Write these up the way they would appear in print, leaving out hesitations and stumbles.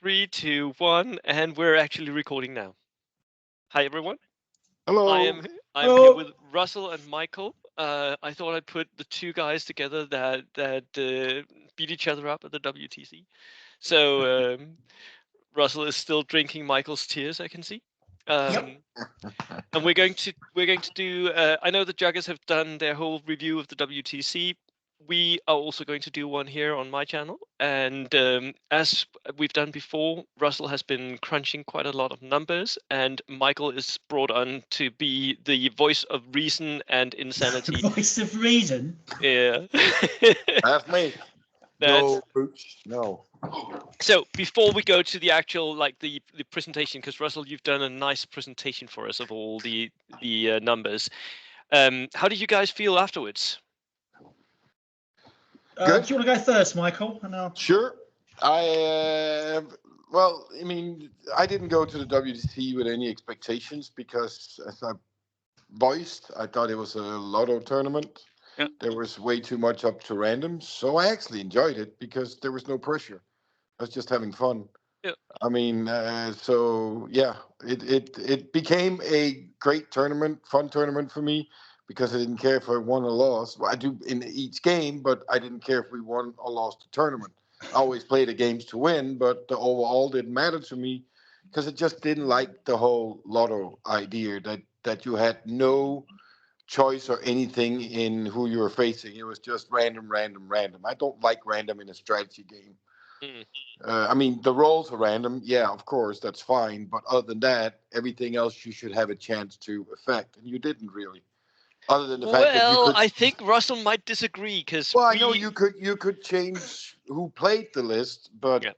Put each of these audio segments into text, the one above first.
3, 2, 1, and we're actually recording now. Hi everyone. I Hello. am I'm here Hello. with Russell and Michael. I thought I'd put the two guys together that beat each other up at the WTC. So Russell is still drinking Michael's tears, I can see. Yep. And we're going to do. I know the Juggers have done their whole review of the WTC. We are also going to do one here on my channel, and as we've done before, Russell has been crunching quite a lot of numbers, and Michael is brought on to be the voice of reason and insanity. Voice of reason. Yeah. That's me. That's No, Booch. No. so. Before we go to the actual, like the presentation, because Russell, you've done a nice presentation for us of all the numbers. How did you guys feel afterwards? Do Good. you want to go first, Michael? And I'll... Sure. Well, I mean, I didn't go to the WTC with any expectations because, as I voiced, I thought it was a lotto tournament. Yeah. There was way too much up to random. So I actually enjoyed it because there was no pressure. I was just having fun. Yeah. I mean, so yeah, it became a great tournament, fun tournament for me because I didn't care if I won or lost. Well, I do in each game, but I didn't care if we won or lost the tournament. I always play the games to win, but the overall didn't matter to me because I just didn't like the whole lotto idea that you had no choice or anything in who you were facing. It was just random, random, random. I don't like random in a strategy game. Mm. I mean, the rolls are random. Yeah, of course, that's fine. But other than that, everything else you should have a chance to affect, and you didn't really. Other than the fact that you Well, could. I think Russell might disagree because Well, I know we. you could change who played the list, but Yeah.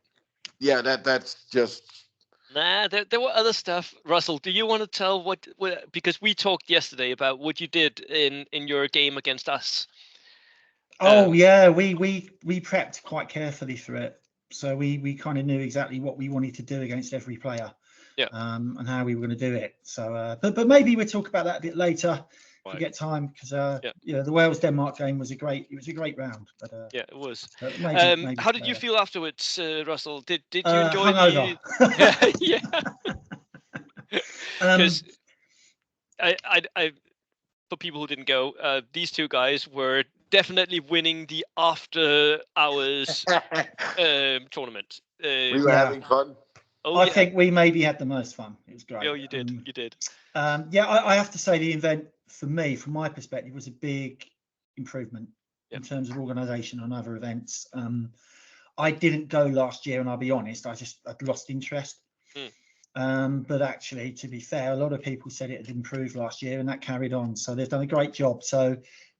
yeah, that's just. Nah, there were other stuff. Russell, do you want to tell what? Because we talked yesterday about what you did in your game against us. Oh Um, yeah, we prepped quite carefully for it, so we kind of knew exactly what we wanted to do against every player, Yeah. and how we were going to do it. So, but maybe we'll talk about that a bit later if we Right. get time, because Yeah. the Wales Denmark game was a great round, but Yeah, it was. maybe How did you later. feel afterwards, Russell? Did you enjoy Hungover. the? Yeah, yeah. um, Because I for people who didn't go, these two guys were definitely winning the after hours tournament. We were yeah, having fun. Oh I yeah. think we maybe had the most fun. It was Oh, great. you did. You did. Yeah, I have to say the event for me, from my perspective, was a big improvement Yeah. in terms of organisation on other events. I didn't go last year, and I'll be honest, I'd lost interest. But actually, to be fair, a lot of people said it had improved last year, and that carried on. So they've done a great job. So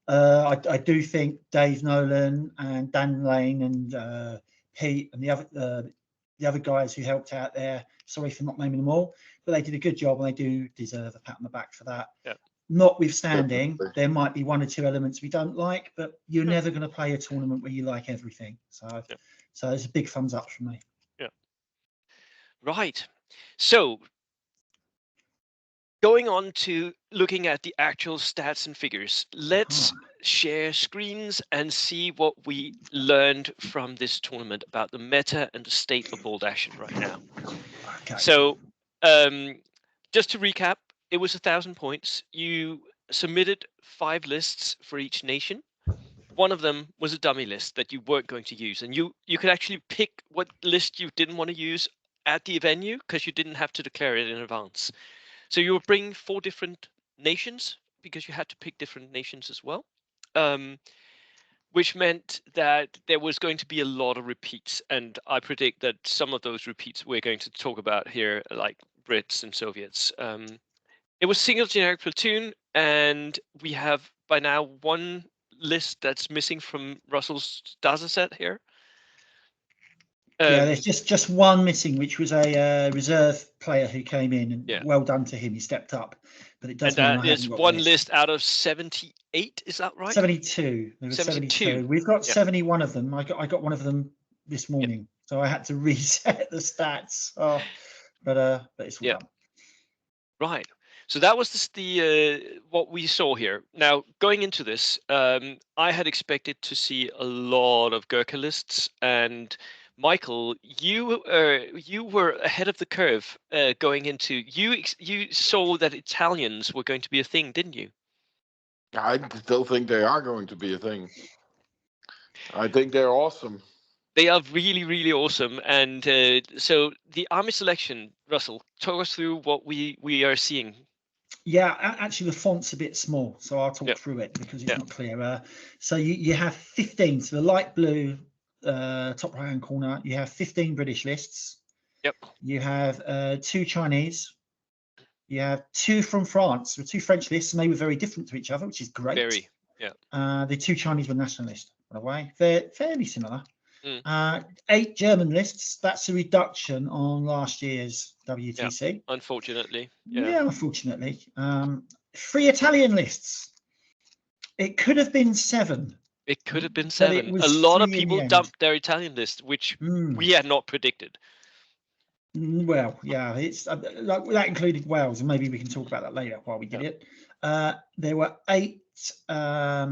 I do think Dave Nolan and Dan Lane and Pete and the other guys who helped out there. Sorry for not naming them all, but they did a good job, and they do deserve a pat on the back for that. Yeah. Notwithstanding, Definitely. there might be one or two elements we don't like, but you're Yeah. never going to play a tournament where you like everything. So, Yeah. so it's a big thumbs up from me. Yeah. Right. So going on to looking at the actual stats and figures, let's share screens and see what we learned from this tournament about the meta and the state of bold action right now. Okay. So, just to recap, it was 1,000 points. You submitted 5 lists for each nation. One of them was a dummy list that you weren't going to use, and you could actually pick what list you didn't want to use at the venue because you didn't have to declare it in advance. So you were bringing 4 different nations because you had to pick different nations as well, which meant that there was going to be a lot of repeats. And I predict that some of those repeats we're going to talk about here, like Brits and Soviets. It was single generic platoon, and we have by now one list that's missing from Russell's data set here. Yeah, there's just one missing, which was a reserve player who came in, and Yeah. well done to him. He stepped up, but it does and mean that I is haven't got one this. list out of 78. Is that right? 72. There was 72. We've got 71 of them. I got one of them this morning, so I had to reset the stats. Oh, but it's all done. Right. So that was the what we saw here. Now, going into this, I had expected to see a lot of Gurkha lists, and Michael, you were ahead of the curve going into. You saw that Italians were going to be a thing, didn't you? I still think they are going to be a thing. I think they're awesome. They are really, really awesome. And so the army selection, Russell, talk us through what we are seeing. Yeah, actually the font's a bit small, so I'll talk Yep. through it because it's Yep. not clear. So you have 15, so the light blue top right hand corner, you have 15 British lists. Yep. You have 2 Chinese. You have 2 from France, or 2 French lists, and they were very different to each other, which is great. Very, yeah. The 2 Chinese were nationalist, by the way. They're fairly similar. Mm. 8 German lists. That's a reduction on last year's WTC. Yeah, unfortunately. Yeah, unfortunately. 3 Italian lists. It could have been 7. It could have been 7. A lot of people dumped their Italian list, which we had not predicted. Well, yeah, it's like that included Wales, and maybe we can talk about that later while we did it. There were 8. Let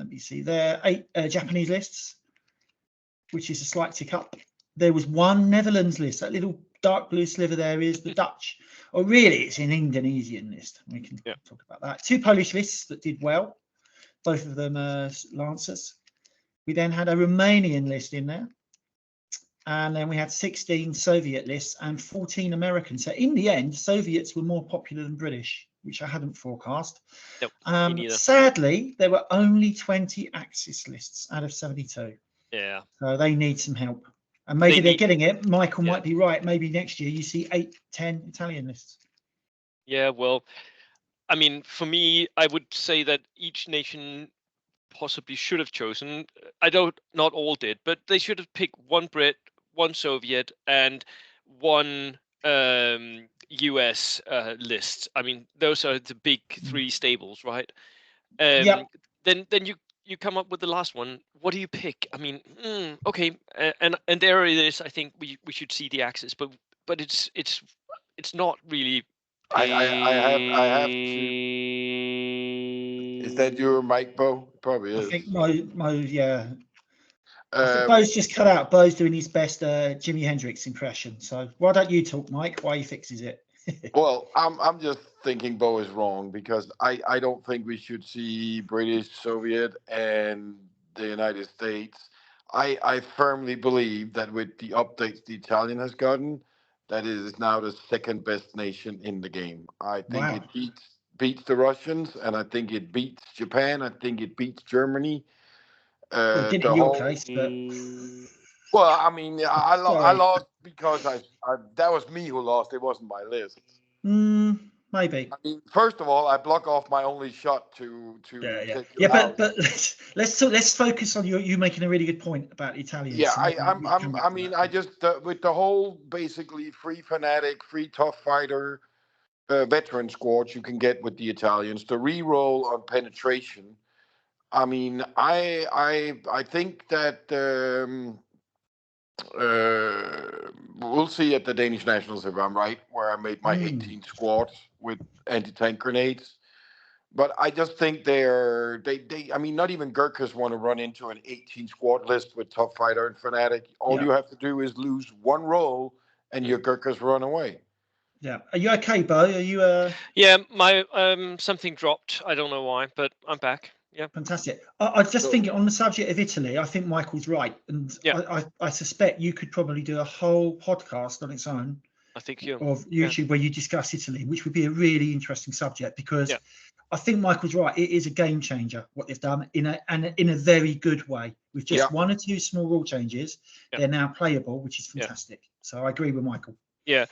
me see. There 8 Japanese lists, which is a slight tick up. There was 1 Netherlands list. That little dark blue sliver there is the Dutch. Or really, it's an Indonesian list. We can talk about that. 2 Polish lists that did well. Both of them Lancers. We then had a Romanian list in there. And then we had 16 Soviet lists and 14 American. So in the end, Soviets were more popular than British, which I hadn't forecast. Nope, me neither. Sadly, there were only 20 Axis lists out of 72. Yeah. So they need some help. And maybe they're getting it. Michael might be right. Maybe next year you see 8, 10 Italian lists. Yeah, well, I mean, for me, I would say that each nation possibly should have chosen. Not all did, but they should have picked 1 Brit, 1 Soviet, and 1 US list. I mean, those are the big 3 stables, right? Then you come up with the last one. What do you pick? I mean, okay, and there it is. I think we should see the Axis, but it's not really. I have to. Is that your mic, Bo? Probably is. I think Mo, yeah. I think Bo's just cut out. Bo's doing his best Jimi Hendrix impression. So why don't you talk, Mike, while he fixes it? Well, I'm just thinking Bo is wrong because I don't think we should see British, Soviet, and the United States. I firmly believe that with the updates the Italian has gotten, that it is now the 2nd best nation in the game. I think it beats the Russians, and I think it beats Japan. I think it beats Germany. Well, it did in your case, but... Well, I mean, I lost because that was me who lost. It wasn't my list. Maybe. I mean, first of all, I block off my only shot to but let's focus on you making a really good point about Italians. Yeah, I mean, I just with the whole basically free fanatic, free tough fighter, veteran squads you can get with the Italians, the re-roll on penetration. I mean, I think that we'll see at the Danish Nationals if I'm right, where I made my 18 squads with anti-tank grenades. But I just think they I mean, not even Gurkhas want to run into an 18 squad list with tough fighter and fanatic. All you have to do is lose 1 roll and your Gurkhas run away. Yeah. Are you okay, Bo? Are you Yeah, my something dropped. I don't know why, but I'm back. Yeah. Fantastic. I just think on the subject of Italy, I think Michael's right. And I suspect you could probably do a whole podcast on its own. I think you of YouTube where you discuss Italy, which would be a really interesting subject because I think Michael's right. It is a game changer what they've done in a very good way. With just 1 or 2 small rule changes, they're now playable, which is fantastic. So I agree with Michael. Yeah,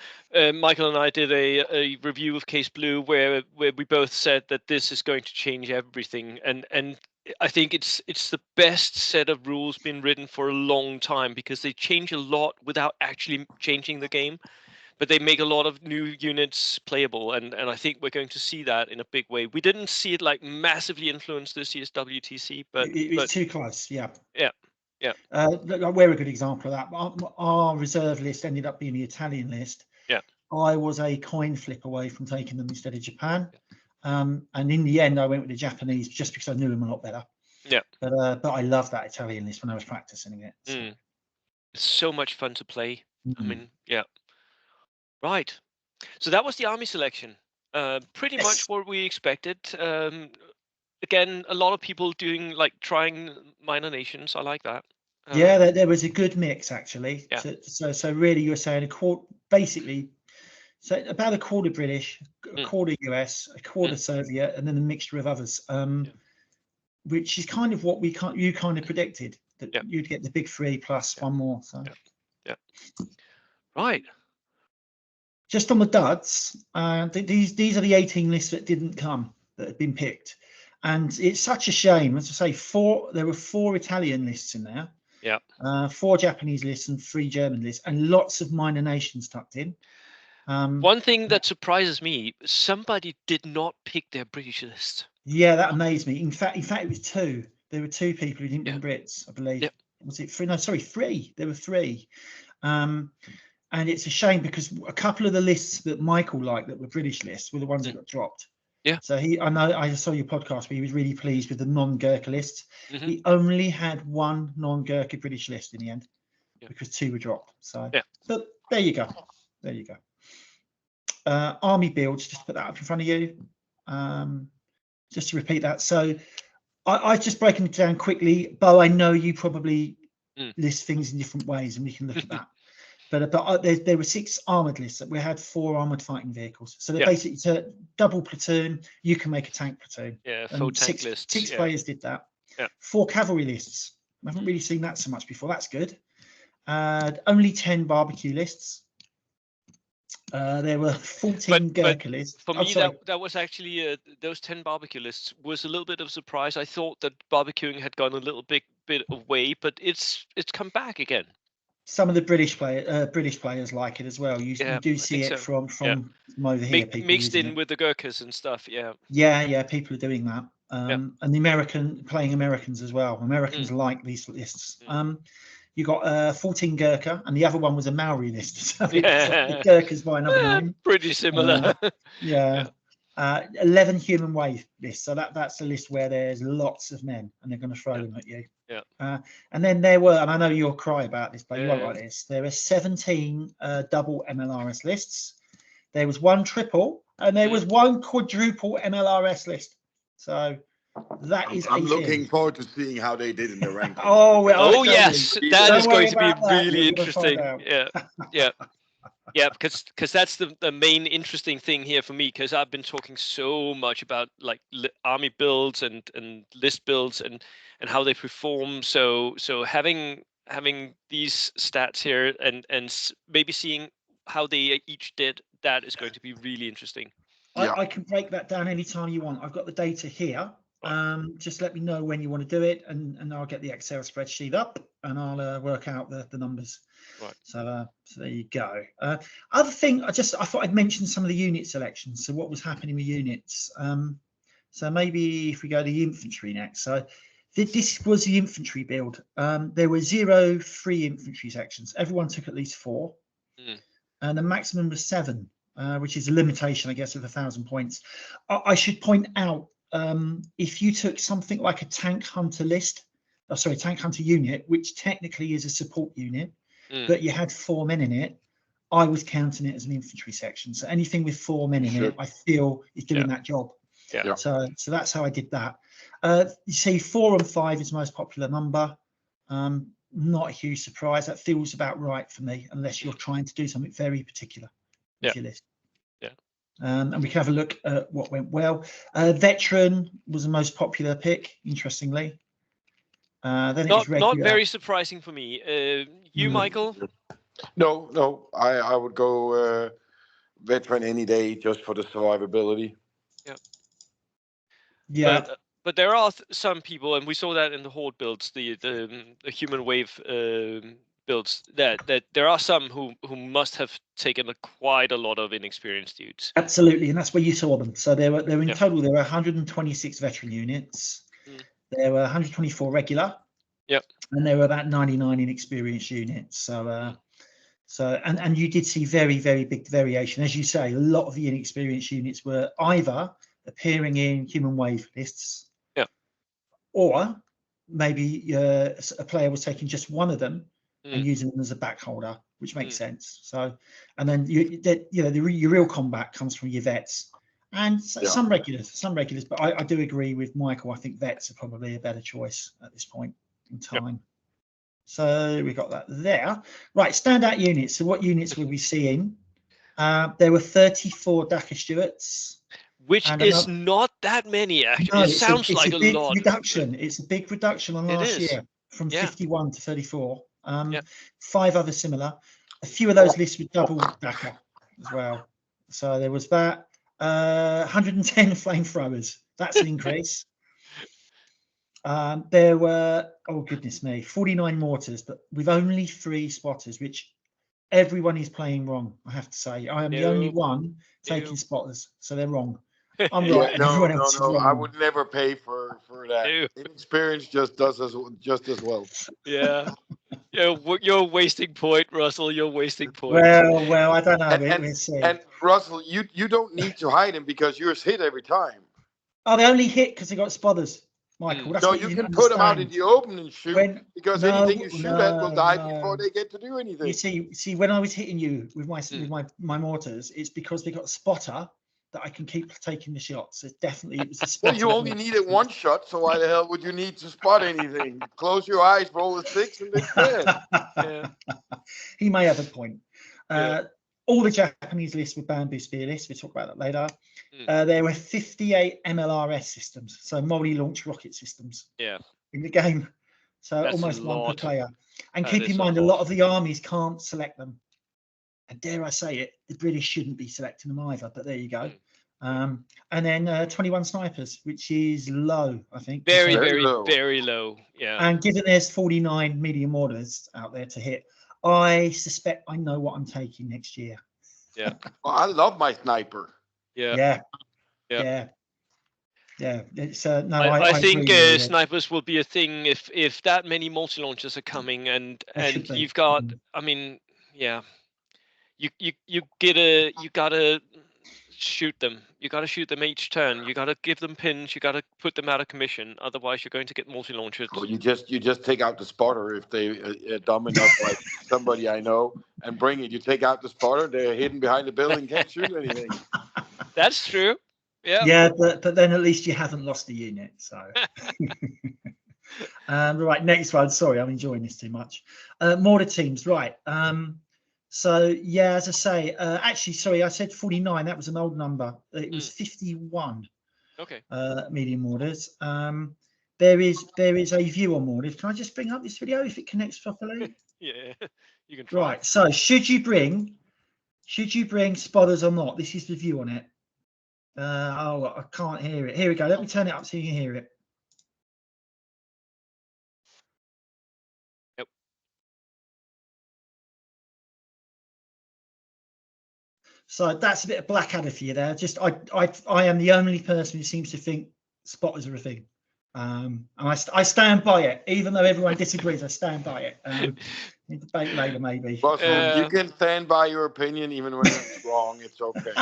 Michael and I did a review of Case Blue where we both said that this is going to change everything, and I think it's the best set of rules been written for a long time because they change a lot without actually changing the game, but they make a lot of new units playable, and I think we're going to see that in a big way. We didn't see it like massively influence this year's WTC, but it's too close. Yeah. Yeah. We're a good example of that. Our reserve list ended up being the Italian list. Yeah. I was a coin flip away from taking them instead of Japan. And in the end, I went with the Japanese just because I knew them a lot better. Yeah. But I loved that Italian list when I was practicing it. So. It's so much fun to play. I Mm. mean, yeah. Right. So that was the army selection. Pretty much Yes. what we expected. Again, a lot of people doing like trying minor nations. I like that. Yeah, there was a good mix actually. Yeah. So really, you were saying a quarter, basically, so about a quarter British, a quarter US, a quarter Soviet, and then a mixture of others. Which is kind of what you kind of predicted, that you'd get the big three plus one more. So yeah. Right. just on the duds, these are the 18 lists that didn't come, that had been picked, and it's such a shame. As I say, there were 4 Italian lists in there. Yeah. 4 Japanese lists and 3 German lists, and lots of minor nations tucked in. One thing that surprises me: somebody did not pick their British list. Yeah, that amazed me. In fact, it was 2. There were 2 people who didn't bring Brits, I believe. Yeah. Was it 3? No, sorry, 3. There were 3. And it's a shame because a couple of the lists that Michael liked that were British lists were the ones that got dropped. Yeah. So I know I saw your podcast where he was really pleased with the non-Gurkha lists. Mm-hmm. He only had 1 non-Gurkha British list in the end because 2 were dropped. So, but there you go. There you go. Army builds, just put that up in front of you. Just to repeat that. So I've just broken it down quickly. Bo, I know you probably list things in different ways, and we can look at that. But there were 6 armored lists. We had 4 armored fighting vehicles. So they're basically to double platoon. You can make a tank platoon. Yeah, full tank lists. 6 players did that. Yeah. 4 cavalry lists. I haven't really seen that so much before. That's good. Only 10 barbecue lists. There were 14 Gurkha lists. For me, that was actually those 10 barbecue lists was a little bit of a surprise. I thought that barbecuing had gone a little bit away, but it's come back again. Some of the British players like it as well. You do see it from over here. People mixed in with the Gurkhas and stuff. Yeah. People are doing that. And the playing Americans as well. Americans like these lists. You got 14 Gurkha, and the other one was a Maori list. So the Gurkhas by another name. Pretty similar. 11 human wave lists. So that's a list where there's lots of men, and they're going to throw them at you. And then there were, and I know you'll cry about this, but you won't like this. There were 17 double MLRS lists. There was 1 triple, and there was 1 quadruple MLRS list. So that is. I'm looking forward to seeing how they did in the rankings. Yes, that is going to be really interesting. Yeah, because that's the main interesting thing here for me, because I've been talking so much about like army builds and list builds and how they perform. So having these stats here and maybe seeing how they each did, that is going to be really interesting. I can break that down anytime you want. I've got the data here. Just let me know when you want to do it, and I'll get the Excel spreadsheet up, and I'll work out the numbers. Right. So there you go. Other thing, I thought I'd mention some of the unit selections. So what was happening with units? So maybe if we go to the infantry next. So this was the infantry build. There were 0 free infantry sections. Everyone took at least 4, and the maximum was 7, which is a limitation, I guess, of 1,000 points. I should point out, if you took something like a tank hunter tank hunter unit, which technically is a support unit, but you had 4 men in it, I was counting it as an infantry section. So anything with 4 men in it, I feel is doing that job. So that's how I did that. You see, 4 and 5 is the most popular number. Not a huge surprise. That feels about right for me, unless you're trying to do something very particular with your list. And we can have a look at what went well. Veteran was the most popular pick, interestingly. Then it was regular. Not very surprising for me. You, Michael? No. I would go veteran any day, just for the survivability. Yeah. But there are some people, and we saw that in the horde builds, the human wave builds, that there are some who must have taken quite a lot of inexperienced dudes. Absolutely, and that's where you saw them. So there were in total there were 126 veteran units. There were 124 regular. And there were about 99 inexperienced units. So and you did see very, very big variation. As you say, a lot of the inexperienced units were either appearing in human wave lists, or maybe a player was taking just one of them and using them as a back holder, which makes sense. So, and then your real combat comes from your vets and some regulars. But I do agree with Michael. I think vets are probably a better choice at this point in time. Yep. So we got that there. Right, standout units. So what units were we seeing? There were 34 Daka Stuarts. Which is not that many, actually. No, it sounds like a big lot. Reduction. It's a big reduction on last year from 51 to 34. 5 other similar. A few of those lists with double Daka as well. So there was that. 110 flamethrowers. That's an increase. There were, oh goodness me, 49 mortars, but with only 3 spotters, which everyone is playing wrong, I have to say. I am the only one taking spotters, so they're wrong. I'm right, and everyone else is wrong. I would never pay for that. Inexperience just does just as well. Yeah. You're wasting point, Russell. You're wasting point. Well, I don't know. We'll see. And Russell, you don't need to hide him because yours hit every time. Oh, they only hit because they got spotters, Michael. That's no, you can put them out in the open and shoot because anything you shoot at will die before they get to do anything. You see, when I was hitting you with my mortars, it's because they got a spotter that I can keep taking the shots. It was a spotter. Well, you only needed 1 shot, so why the hell would you need to spot anything? Close your eyes, roll a 6, and it's dead. He may have a point. All the Japanese lists were bamboo spear lists. We'll talk about that later. There were 58 MLRS systems, so multi-launch rocket systems. In the game, so that's almost 1 per player. And keep in mind, a lot of the armies can't select them. And dare I say it, the British shouldn't be selecting them either. But there you go. And then 21 snipers, which is low, I think. Very low. Yeah. And given there's 49 medium orders out there to hit, I suspect I know what I'm taking next year. Yeah. Well, I love my sniper. Yeah. It's no. I think snipers will be a thing if that many multi-launchers are coming and you've got. I mean, yeah. You gotta shoot them. You gotta shoot them each turn. You gotta give them pins. You gotta put them out of commission. Otherwise, you're going to get multi-launched. Well, you just take out the spotter if they are dumb enough, like somebody I know, and bring it. You take out the spotter. They're hidden behind the building, can't shoot anything. That's true. Yeah. Yeah, but then at least you haven't lost the unit. So. Right, next one. Sorry, I'm enjoying this too much. Mortar teams, right. So yeah, as I say, actually, sorry, I said 49. That was an old number. It was 51. Okay. Medium mortars. There is a view on mortars. Can I just bring up this video if it connects properly? Yeah, you can try. Right. So should you bring spotters or not? This is the view on it. I can't hear it. Here we go. Let me turn it up so you can hear it. So that's a bit of Blackadder for you there. Just I am the only person who seems to think spotters are a thing. And I stand by it, even though everyone disagrees. I stand by it. Debate later, maybe. Russell, you can stand by your opinion even when it's wrong. It's okay.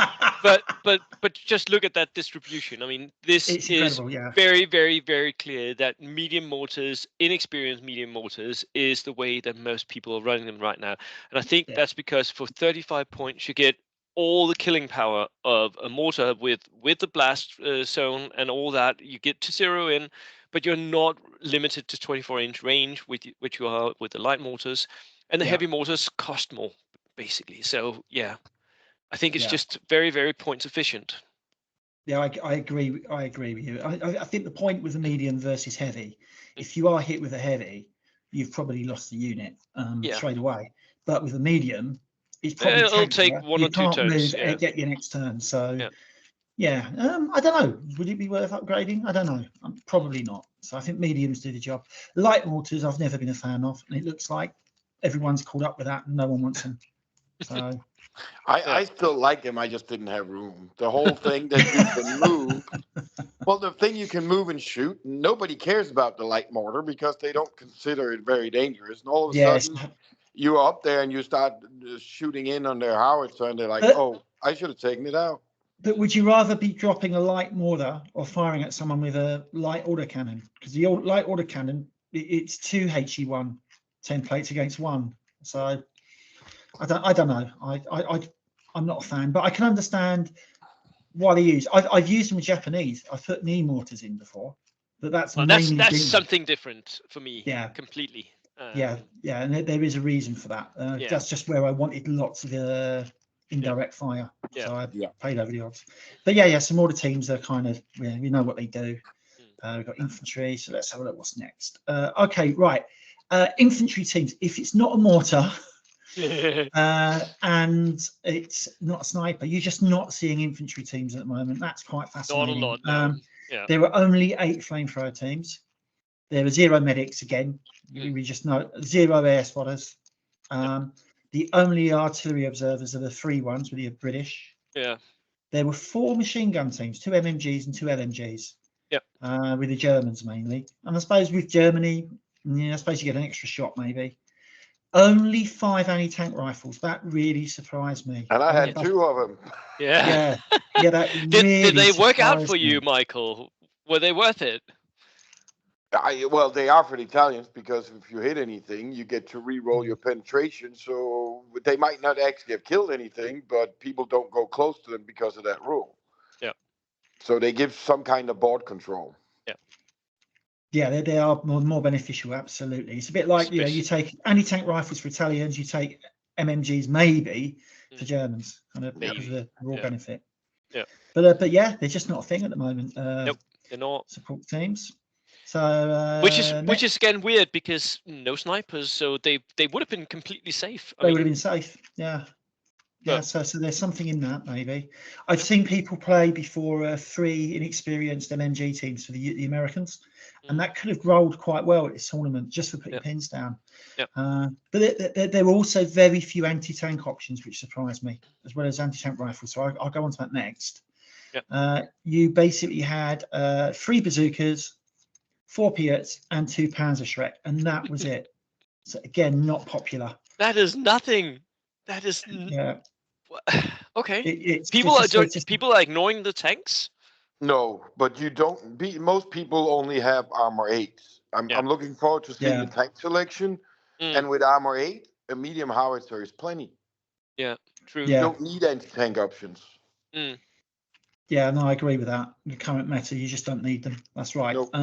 But just look at that distribution. I mean, this is very, very, very clear that medium mortars, inexperienced medium mortars, is the way that most people are running them right now. And I think that's because for 35 points, you get all the killing power of a mortar with the blast zone and all that. You get to 0 in, but you're not limited to 24-inch range, which you are with the light mortars, and the heavy mortars cost more, basically. So yeah, I think it's just very, very points efficient. Yeah, I agree. I agree with you. I think the point with the medium versus heavy, if you are hit with a heavy, you've probably lost the unit straight away. But with a medium, it's probably it'll take 1 or 2 turns. And get your next turn. So I don't know. Would it be worth upgrading? I don't know. Probably not. So I think mediums do the job. Light mortars, I've never been a fan of, and it looks like everyone's caught up with that, and no one wants them. So I still like them. I just didn't have room. The whole thing that you can move. Well, the thing you can move and shoot, nobody cares about the light mortar because they don't consider it very dangerous. And all of a sudden, you're up there and you start shooting in on their howitzer, and they're like, "Oh, I should have taken it out." But would you rather be dropping a light mortar or firing at someone with a light autocannon? Because the light autocannon, it's 2 HE1 templates against one. So I don't know. I'm not a fan, but I can understand why they use. I've used them with Japanese. I've put knee mortars in before, but that's mainly that's something different for me. Yeah, completely. Yeah, and there is a reason for that. That's just where I wanted lots of indirect fire. So I played over the odds. But yeah, some more of the teams are kind of, we know what they do. We've got infantry, so let's have a look what's next. Okay, right. Infantry teams, if it's not a mortar and it's not a sniper, you're just not seeing infantry teams at the moment. That's quite fascinating. Not a lot, no. There were only 8 flamethrower teams. There were 0 medics again. We just know 0 air spotters. The only artillery observers are the 3 ones with the British. There were 4 machine gun teams, 2 MMGs and 2 LMGs. With the Germans mainly. And I suppose with Germany, I suppose you get an extra shot maybe. Only 5 anti-tank rifles. That really surprised me. And I had 2 of them. That did really they work out for me. you, Michael? Were they worth it? Well, they are for the Italians, because if you hit anything, you get to re-roll your penetration. So they might not actually have killed anything, but people don't go close to them because of that rule. So they give some kind of board control. Yeah, they are more beneficial. Absolutely, it's a bit like you take anti-tank rifles for Italians, you take MMGs maybe for Germans, kind of because of the raw benefit. But yeah, they're just not a thing at the moment. Nope, they're not support teams. So which is again weird, because no snipers, so they would have been completely safe. They would have been safe. Yeah, so there's something in that maybe. I've seen people play before 3 inexperienced MMG teams for the Americans, and that could have rolled quite well at this tournament just for putting pins down. But there were also very few anti-tank options, which surprised me, as well as anti-tank rifles. So I'll go on to that next. You basically had 3 bazookas, 4 Piats, and 2 Panzerschreck, and that was it. So again, not popular. That is nothing. That is okay. People are ignoring the tanks. No, but you don't. Most people only have armor 8s. I'm looking forward to seeing the tank selection, and with armor 8, a medium howitzer is plenty. Yeah, true. You don't need anti-tank options. Yeah, no, I agree with that. The current meta, you just don't need them. That's right. Nope.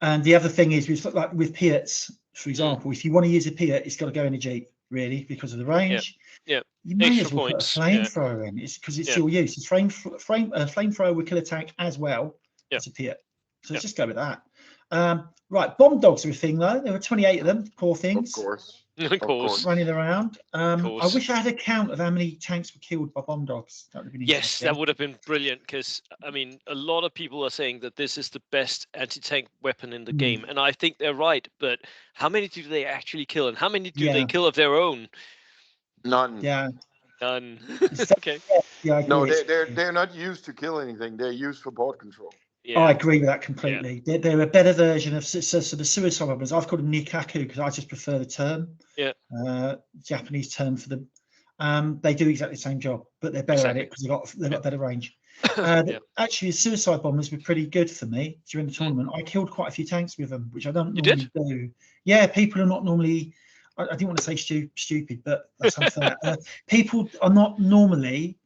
And the other thing is, with Piats, for example, if you want to use a Piat, it's got to go in a Jeep, really, because of the range. You may as well put a flamethrower in. It's because it's your use. It's flamethrower will kill a tank as well as a Piat. So let's just go with that. Right, bomb dogs are a thing though. There were 28 of them. Poor things. Of course. Running around. I wish I had a count of how many tanks were killed by bomb dogs. That would have been interesting. That would have been brilliant, because I mean, a lot of people are saying that this is the best anti-tank weapon in the game, and I think they're right. But how many do they actually kill, and how many do they kill of their own? None. None. Okay. No, they're not used to kill anything. They're used for board control. I agree with that completely. They're a better version of the suicide bombers. I've called them Nikaku because I just prefer the term. Japanese term for them. They do exactly the same job, but they're better at it because they've got better range. Actually, the suicide bombers were pretty good for me during the tournament. I killed quite a few tanks with them, which I don't normally do. Yeah, people are not normally. I didn't want to say stupid, but that's unfair. People are not normally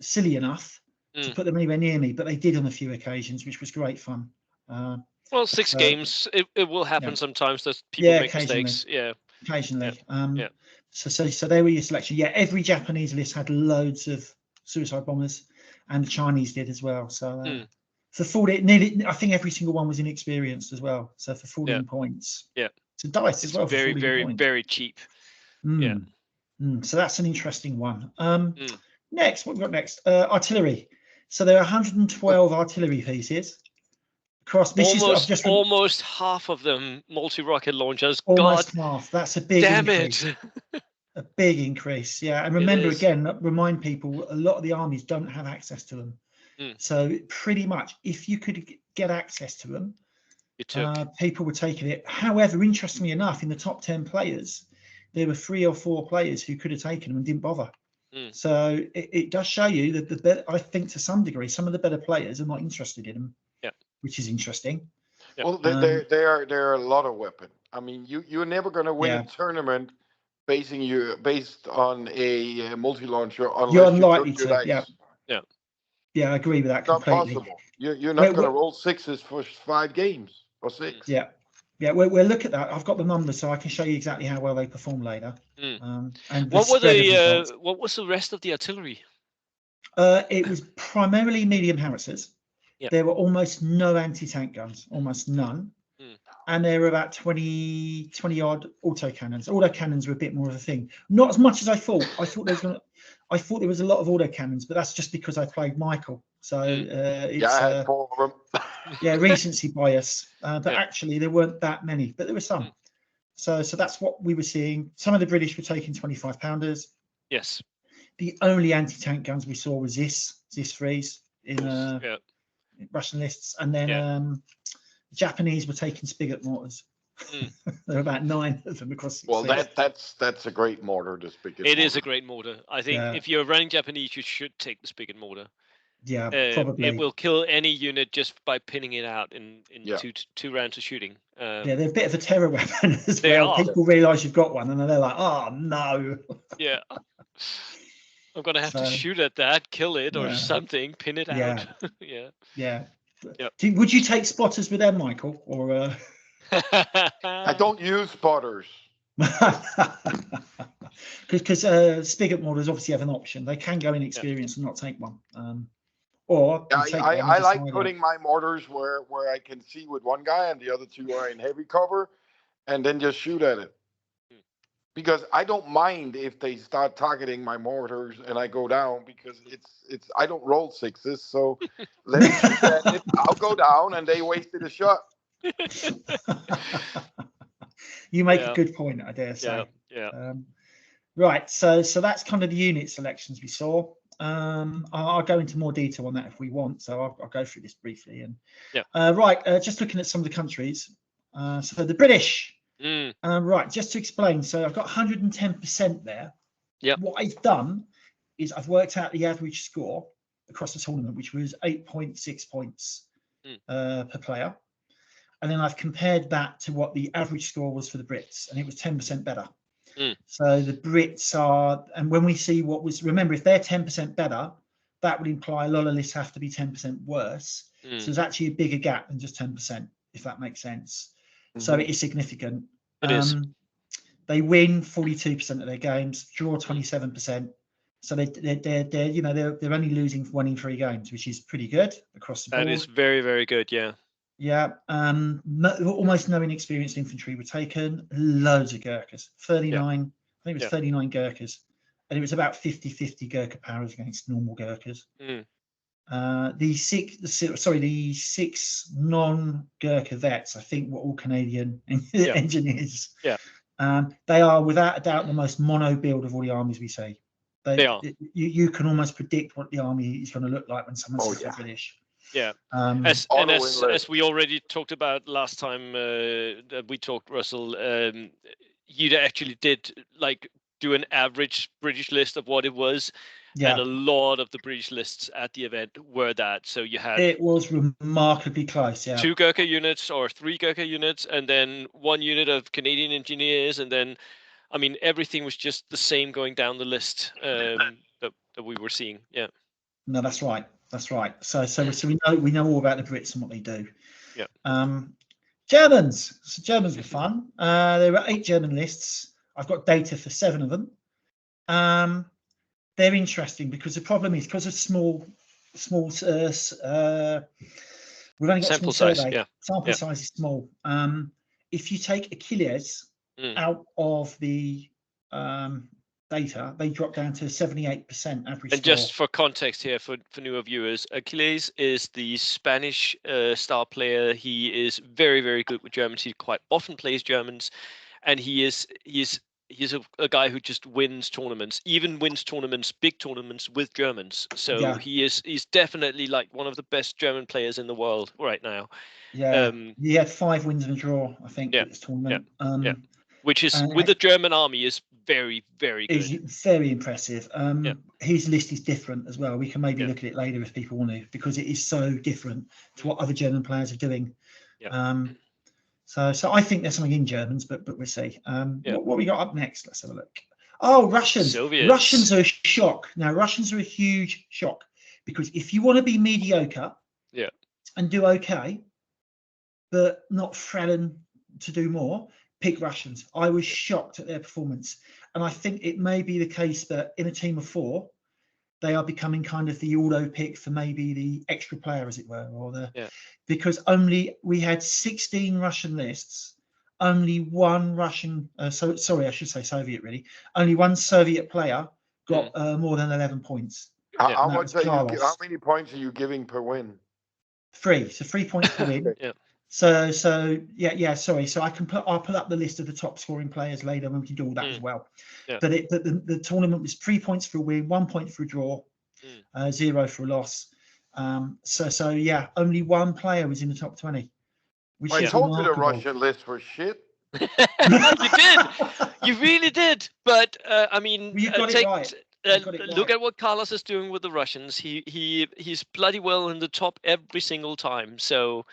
silly enough to put them anywhere near me, but they did on a few occasions, which was great fun. Well, 6 games, it will happen sometimes that people make mistakes. Occasionally. So they were your selection. Yeah, every Japanese list had loads of suicide bombers, and the Chinese did as well. So for 40, I think every single one was inexperienced as well. So for 14 points. So dice as well. Very, very cheap. So that's an interesting one. Next, what we got next? Artillery. So there are 112 artillery pieces across. Almost half of them multi-rocket launchers. Almost half. That's a big increase. Damn it. A big increase. Yeah, and remember again, remind people, a lot of the armies don't have access to them. So pretty much, if you could get access to them, people were taking it. However, interestingly enough, in the top 10 players, there were 3 or 4 players who could have taken them and didn't bother. So it does show you that I think to some degree, some of the better players are not interested in them, which is interesting. Well, there are a lot of weapons. I mean, you're never going to win a tournament based on a multi-launcher You're unless you unlikely took your to. dice. Yeah, I agree with that It's not completely. possible. You're not going to roll sixes for 5 games or 6. Yeah. We'll look at that. I've got the numbers, so I can show you exactly how well they perform later. And what was the rest of the artillery? It was primarily medium howitzers. Yep. There were almost no anti-tank guns, almost none. And there were about 20 odd autocannons. Autocannons were a bit more of a thing. Not as much as I thought. I thought there was a lot of autocannons, but that's just because I played Michael. So it's I had 4 of them. recency bias. But actually there weren't that many, but there were some. So that's what we were seeing. Some of the British were taking 25-pounders. Yes. The only anti-tank guns we saw was Zis 3s in Russian lists, and then Japanese were taking spigot mortars. There were about 9 of them across. Well, that's a great mortar. The spigot. It is a great mortar. I think if you're running Japanese, you should take the spigot mortar. Yeah, probably. It will kill any unit just by pinning it out in two rounds of shooting. They're a bit of a terror weapon as they well. Are. People realise you've got one, and then they're like, "Oh no!" Yeah, I'm gonna have to shoot at that, kill it, or something, pin it out. Yeah. Would you take spotters with them, Michael? Or I don't use spotters. Because spigot mortars obviously have an option. They can go inexperienced and not take one. Or I like putting my mortars where I can see with one guy and the other 2 are in heavy cover, and then just shoot at it. Because I don't mind if they start targeting my mortars and I go down, because it's I don't roll 6s, so let me shoot at it. I'll go down, and they wasted a shot. You make a good point, I dare say. Right, so that's kind of the unit selections we saw. I'll go into more detail on that if we want, so I'll go through this briefly. And just looking at some of the countries. So the British. Right, just to explain, so I've got 110% there. What I've done is I've worked out the average score across the tournament, which was 8.6 points per player, and then I've compared that to what the average score was for the Brits, and it was 10% better. So the Brits are, and when we see remember, if they're 10% better, that would imply a lot of lists have to be 10% worse. So there's actually a bigger gap than just 10%, if that makes sense. So it is significant. It is. They win 42% of their games, draw 27%. So they're only losing 1 in 3 games, which is pretty good across the board. That is very, very good. Yeah. Yeah. Almost no inexperienced infantry were taken. Loads of Gurkhas. 39. I think it was 39 Gurkhas, and it was about 50-50 Gurkha powers against normal Gurkhas. The 6 non-Gurkha vets, I think, were all Canadian engineers. They are without a doubt the most mono build of all the armies we see. They are. You can almost predict what the army is going to look like when someone's British. Yeah. As we already talked about last time that we talked, Russell, you actually did do an average British list of what it was. And a lot of the British lists at the event were that. So you had... It was remarkably close, 2 Gurkha units or 3 Gurkha units, and then 1 unit of Canadian engineers. And then, I mean, everything was just the same going down the list that we were seeing. Yeah. No, that's right. That's right. So we know all about the Brits and what they do. Yeah. Germans. So Germans were fun. There were 8 German lists. I've got data for 7 of them. They're interesting because the problem is, because of small we've only got sample small size. survey. Sample size is small. If you take Achilles out of the data, they drop down to 78% average. And just for context here, for newer viewers, Achilles is the Spanish star player. He is very, very good with Germans. He quite often plays Germans, and he's a guy who just wins tournaments, even wins tournaments, big tournaments with Germans. So he's definitely one of the best German players in the world right now. Yeah, he had 5 wins and a draw, I think, at this tournament. Which is with the German army is very, very good. Is very impressive. His list is different as well. We can maybe look at it later if people want to, because it is so different to what other German players are doing. So I think there's something in Germans, but we'll see. What we got up next? Let's have a look. Oh, Russians. Soviets. Russians are a shock. Now, Russians are a huge shock, because if you want to be mediocre and do okay, but not threaten to do more, pick Russians. I was shocked at their performance. And I think it may be the case that in a team of 4, they are becoming kind of the auto pick for maybe the extra player, as it were, or because we had 16 Russian lists, only one Russian, sorry, I should say Soviet, really. Only one Soviet player got more than 11 points. How many points are you giving per win? 3, so 3 points per win. So sorry. So I'll put up the list of the top scoring players later, and we can do all that as well. But the tournament was 3 points for a win, 1 point for a draw, 0 for a loss. Only one player was in the top 20. I told you the Russian list was shit. You did. You really did. But I mean, you got it right. Look at what Carlos is doing with the Russians. He's bloody well in the top every single time. So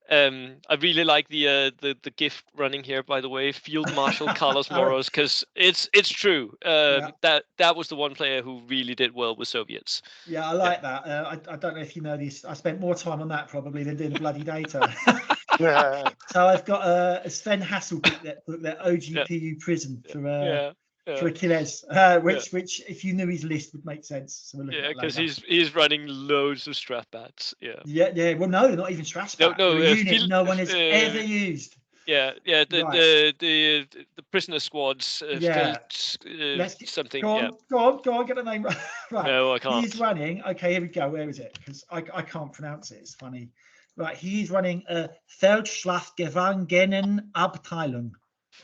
I really like the GIF running here, by the way, Field Marshal Carlos Moros, because it's true. That was the one player who really did well with Soviets. Yeah, I like that. I don't know if you know this. I spent more time on that probably than doing the bloody data. So I've got a Sven Hassel book, that OGPU Prison for Achilles, which if you knew his list would make sense. So we'll look at that because he's running loads of Strafbats. Well, no, they're not even Strafbats. No, a unit no one has ever used. The prisoner squads. Something. Go on, get the name right. No, I can't. He's running. Okay, here we go. Where is it? Because I can't pronounce it. It's funny. Right, he's running a Feldstrafgefangenenabteilung.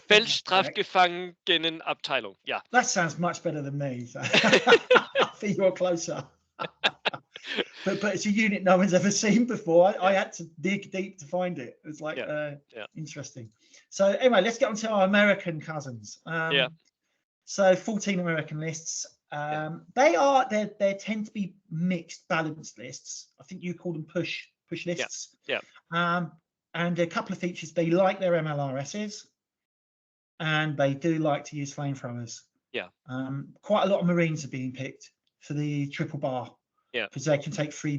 Feldstrafgefangenenabteilung. Yeah. That sounds much better than me. So. I think you're closer. but it's a unit no one's ever seen before. I had to dig deep to find it. It's like interesting. So anyway, let's get on to our American cousins. So 14 American lists. They tend to be mixed, balanced lists. I think you call them push lists. And a couple of features. They like their MLRSs, and they do like to use flamethrowers. Quite a lot of Marines are being picked for the triple bar. Because they can take 3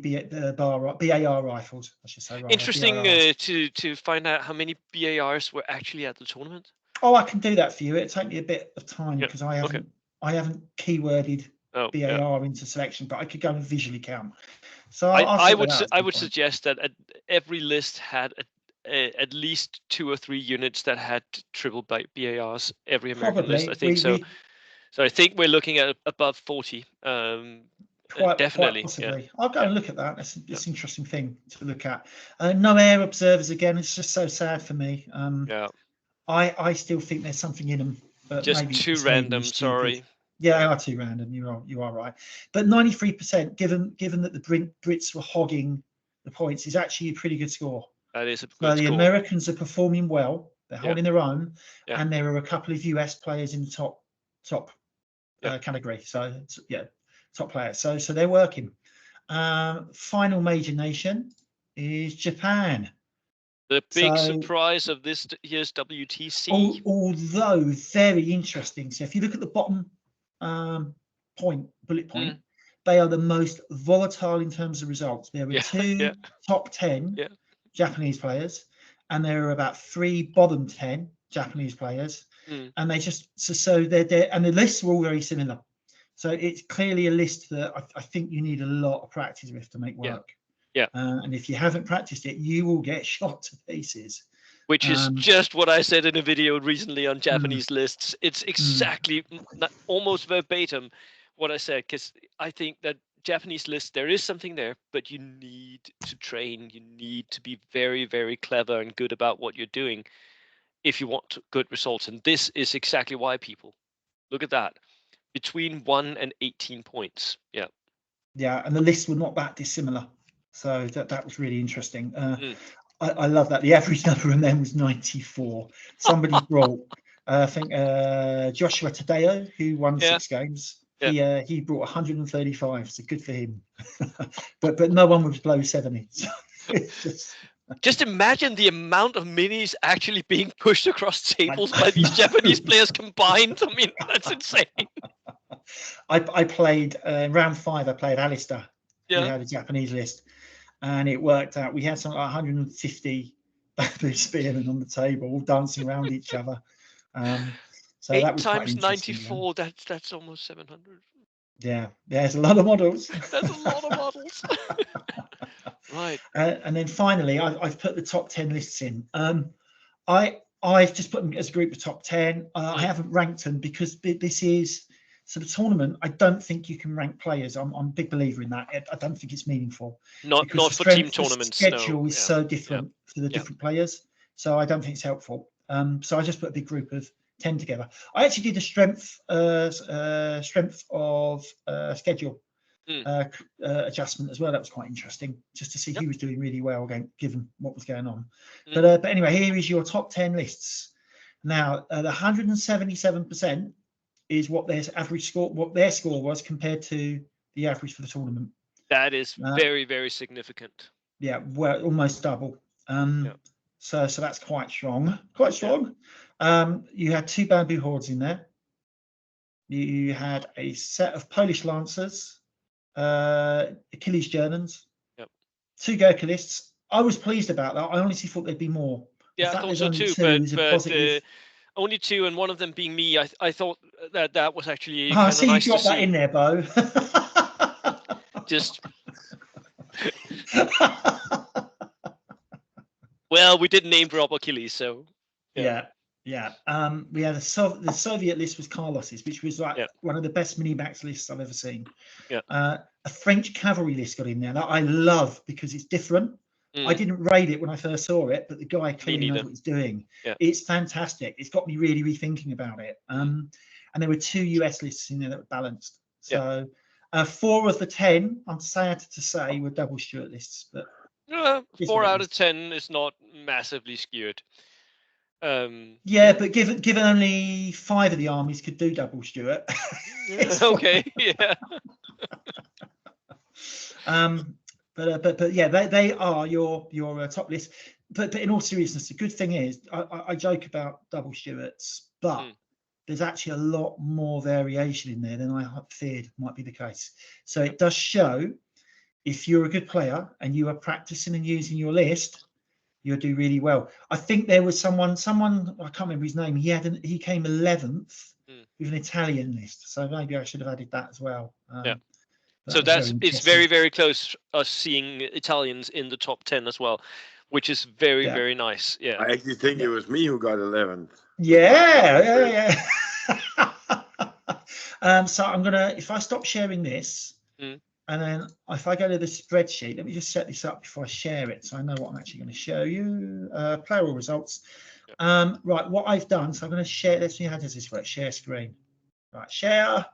BAR rifles, I should say. Interesting to find out how many BARs were actually at the tournament. Oh, I can do that for you. It'll take me a bit of time because I haven't keyworded BAR into selection, but I could go and visually count. So I would suggest that every list had at least 2 or 3 units that had triple BARs. Every American list, I think so. So I think we're looking at above 40. Definitely. Quite possibly. I'll go and look at that. It's an interesting thing to look at. No air observers again. It's just so sad for me. I still think there's something in them. But just maybe too random. Sorry. Yeah, they are too random. You are right. But 93%, given that the Brits were hogging the points, is actually a pretty good score. That is a good score. The Americans are performing well. They're holding their own, and there are a couple of US players in the top category. So top players. So they're working. Final major nation is Japan. The big surprise of this year's WTC. Although very interesting. So if you look at the bottom bullet point, they are the most volatile in terms of results. There are 2 top 10 Japanese players, and there are about 3 bottom 10 Japanese players. And they just they're and the lists are all very similar. So it's clearly a list that I think you need a lot of practice with to make work. And if you haven't practiced it, you will get shot to pieces. Which is just what I said in a video recently on Japanese lists. It's exactly almost verbatim what I said, because I think that Japanese lists, there is something there, but you need to train. You need to be very, very clever and good about what you're doing if you want good results. And this is exactly why people look at that. Between 1 and 18 points. And the lists were not that dissimilar, so that was really interesting. I love that. The average number of them was 94. Somebody brought I think Joshua Tadeo, who won 6 games, he brought 135, so good for him. but no one was below 70. So it's just Just imagine the amount of minis actually being pushed across tables by these Japanese players combined. I mean, that's insane. I played round 5. I played Alistair, who had a Japanese list, and it worked out. We had something like 150 bamboo spearmen on the table, all dancing around each other. So 8 that was times quite 94. That's almost 700. Yeah, there's a lot of models. That's a lot of models. Right. And then finally, I've put the top 10 lists in. I've just put them as a group of top 10. I haven't ranked them because this is sort of tournament. I don't think you can rank players. I'm a big believer in that. I don't think it's meaningful. Not for team tournaments. The schedule is so different for the different players. So I don't think it's helpful. So I just put a big group of 10 together. I actually did a strength of schedule adjustment as well. That was quite interesting, just to see who was doing really well again, given what was going on. But anyway, here is your top 10 lists. Now, the 177% is what their average score, what their score was compared to the average for the tournament. That is very, very significant. Yeah, well, almost double. So that's quite strong. Quite strong. You had 2 bamboo hordes in there. You had a set of Polish lancers, Achilles Germans, 2 Gurkha lists. I was pleased about that. I honestly thought there'd be more. Yeah, I thought so too. But only 2, and one of them being me. I thought that was actually kind of nice to see. You dropped that in there, Bo. Just. Well, we didn't name drop Achilles, so. Yeah. We had the Soviet list was Carlos's, which was like one of the best mini-backs lists I've ever seen. A French cavalry list got in there that I love because it's different. I didn't rate it when I first saw it, but the guy clearly knows what he's doing. It's fantastic. It's got me really rethinking about it. And there were 2 US lists in there that were balanced. So 4 of the 10, I'm sad to say, were double Stuart lists. But 4 out of 10 is not massively skewed. But given only 5 of the armies could do double Stuart. Okay, yeah. But yeah, they are your top list. But in all seriousness, the good thing is I joke about double Stuarts, but there's actually a lot more variation in there than I feared might be the case. So it does show if you're a good player and you are practicing and using your list, you'll do really well. I think there was someone I can't remember his name. He came 11th with an Italian list, so maybe I should have added that as well. So it's very, very close us seeing Italians in the top 10 as well, which is very, very nice. Yeah, I actually think it was me who got 11th. Yeah. So I'm gonna, if I stop sharing this. And then if I go to the spreadsheet, let me just set this up before I share it so I know what I'm actually going to show you. Player results. Right, what I've done, so I'm going to share, let's see how does this work, share screen. Right, share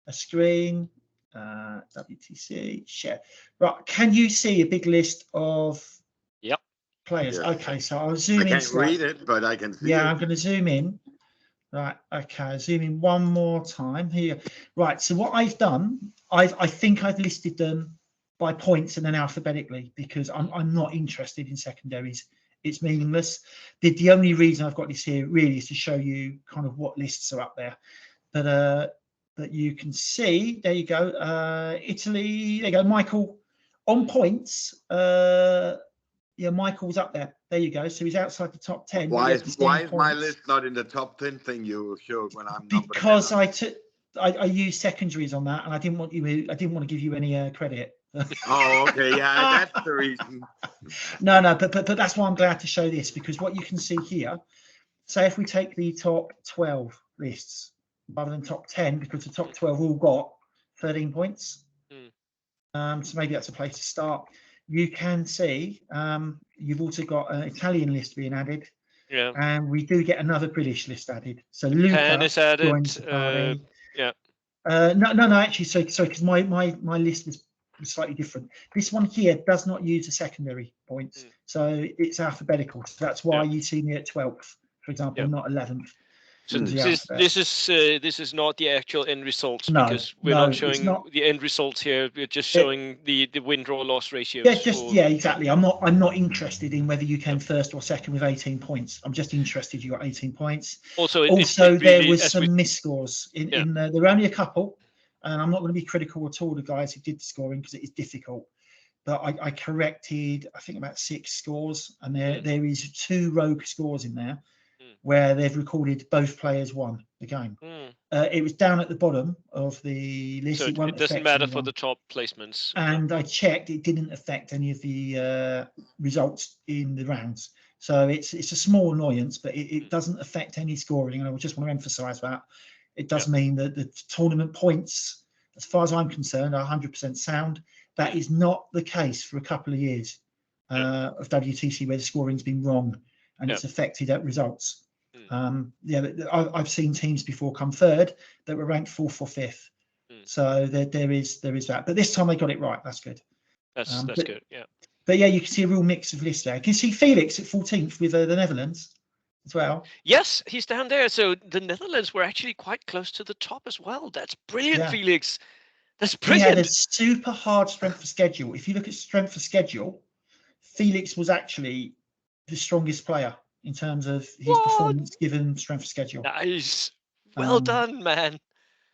a screen, WTC, share. Right, can you see a big list of players? Yes. Okay, so I'll zoom in. I can't read it, but I can see it. Yeah, I'm going to zoom in. Right, okay, zoom in one more time here. Right, so what I've done, I think I've listed them by points and then alphabetically because I'm not interested in secondaries. It's meaningless. The only reason I've got this here really is to show you kind of what lists are up there. But you can see, there you go, Italy, there you go, Michael, on points, Michael's up there. There you go. So he's outside the top 10. Why is my list not in the top 10 thing you showed when I'm because I used secondaries on that, and I didn't want to give you any credit. Oh, okay, yeah, that's the reason. No, but that's why I'm glad to show this, because what you can see here. Say if we take the top 12 lists rather than top 10, because the top 12 all got 13 points. So maybe that's a place to start. You can see you've also got an Italian list being added. Yeah. And we do get another British list added. So Luca is added. joins the party. No, actually, sorry, because my list was slightly different. This one here does not use the secondary points. So it's alphabetical. So that's why you see me at 12th, for example, not 11th. So was the this is not the actual end results, No, because we're no, not it's showing not. the end results here. We're just showing the win-draw loss ratios. Yeah, exactly. I'm not interested in whether you came first or second with 18 points. I'm just interested you got 18 points. Also, there really, was some missed scores in there were only a couple, and I'm not going to be critical at all the guys who did the scoring because it is difficult. But I corrected, I think, about 6 scores, and there is 2 rogue scores in there where they've recorded both players won the game. It was down at the bottom of the list. So it doesn't matter for the top placements. And I checked; it didn't affect any of the results in the rounds. So it's a small annoyance, but it doesn't affect any scoring. And I just want to emphasise that it does mean that the tournament points, as far as I'm concerned, are 100% sound. That is not the case for a couple of years of WTC where the scoring's been wrong and it's affected at results. I've seen teams before come third that were ranked 4th or 5th. So there is that. But this time they got it right. That's good. That's good. Yeah. But yeah, you can see a real mix of lists there. You can see Felix at 14th with the Netherlands as well. Yes, he's down there. So the Netherlands were actually quite close to the top as well. That's brilliant, Felix. That's brilliant. He had a super hard strength of schedule. If you look at strength of schedule, Felix was actually the strongest player in terms of his performance given strength of schedule. Nice. Well done, man.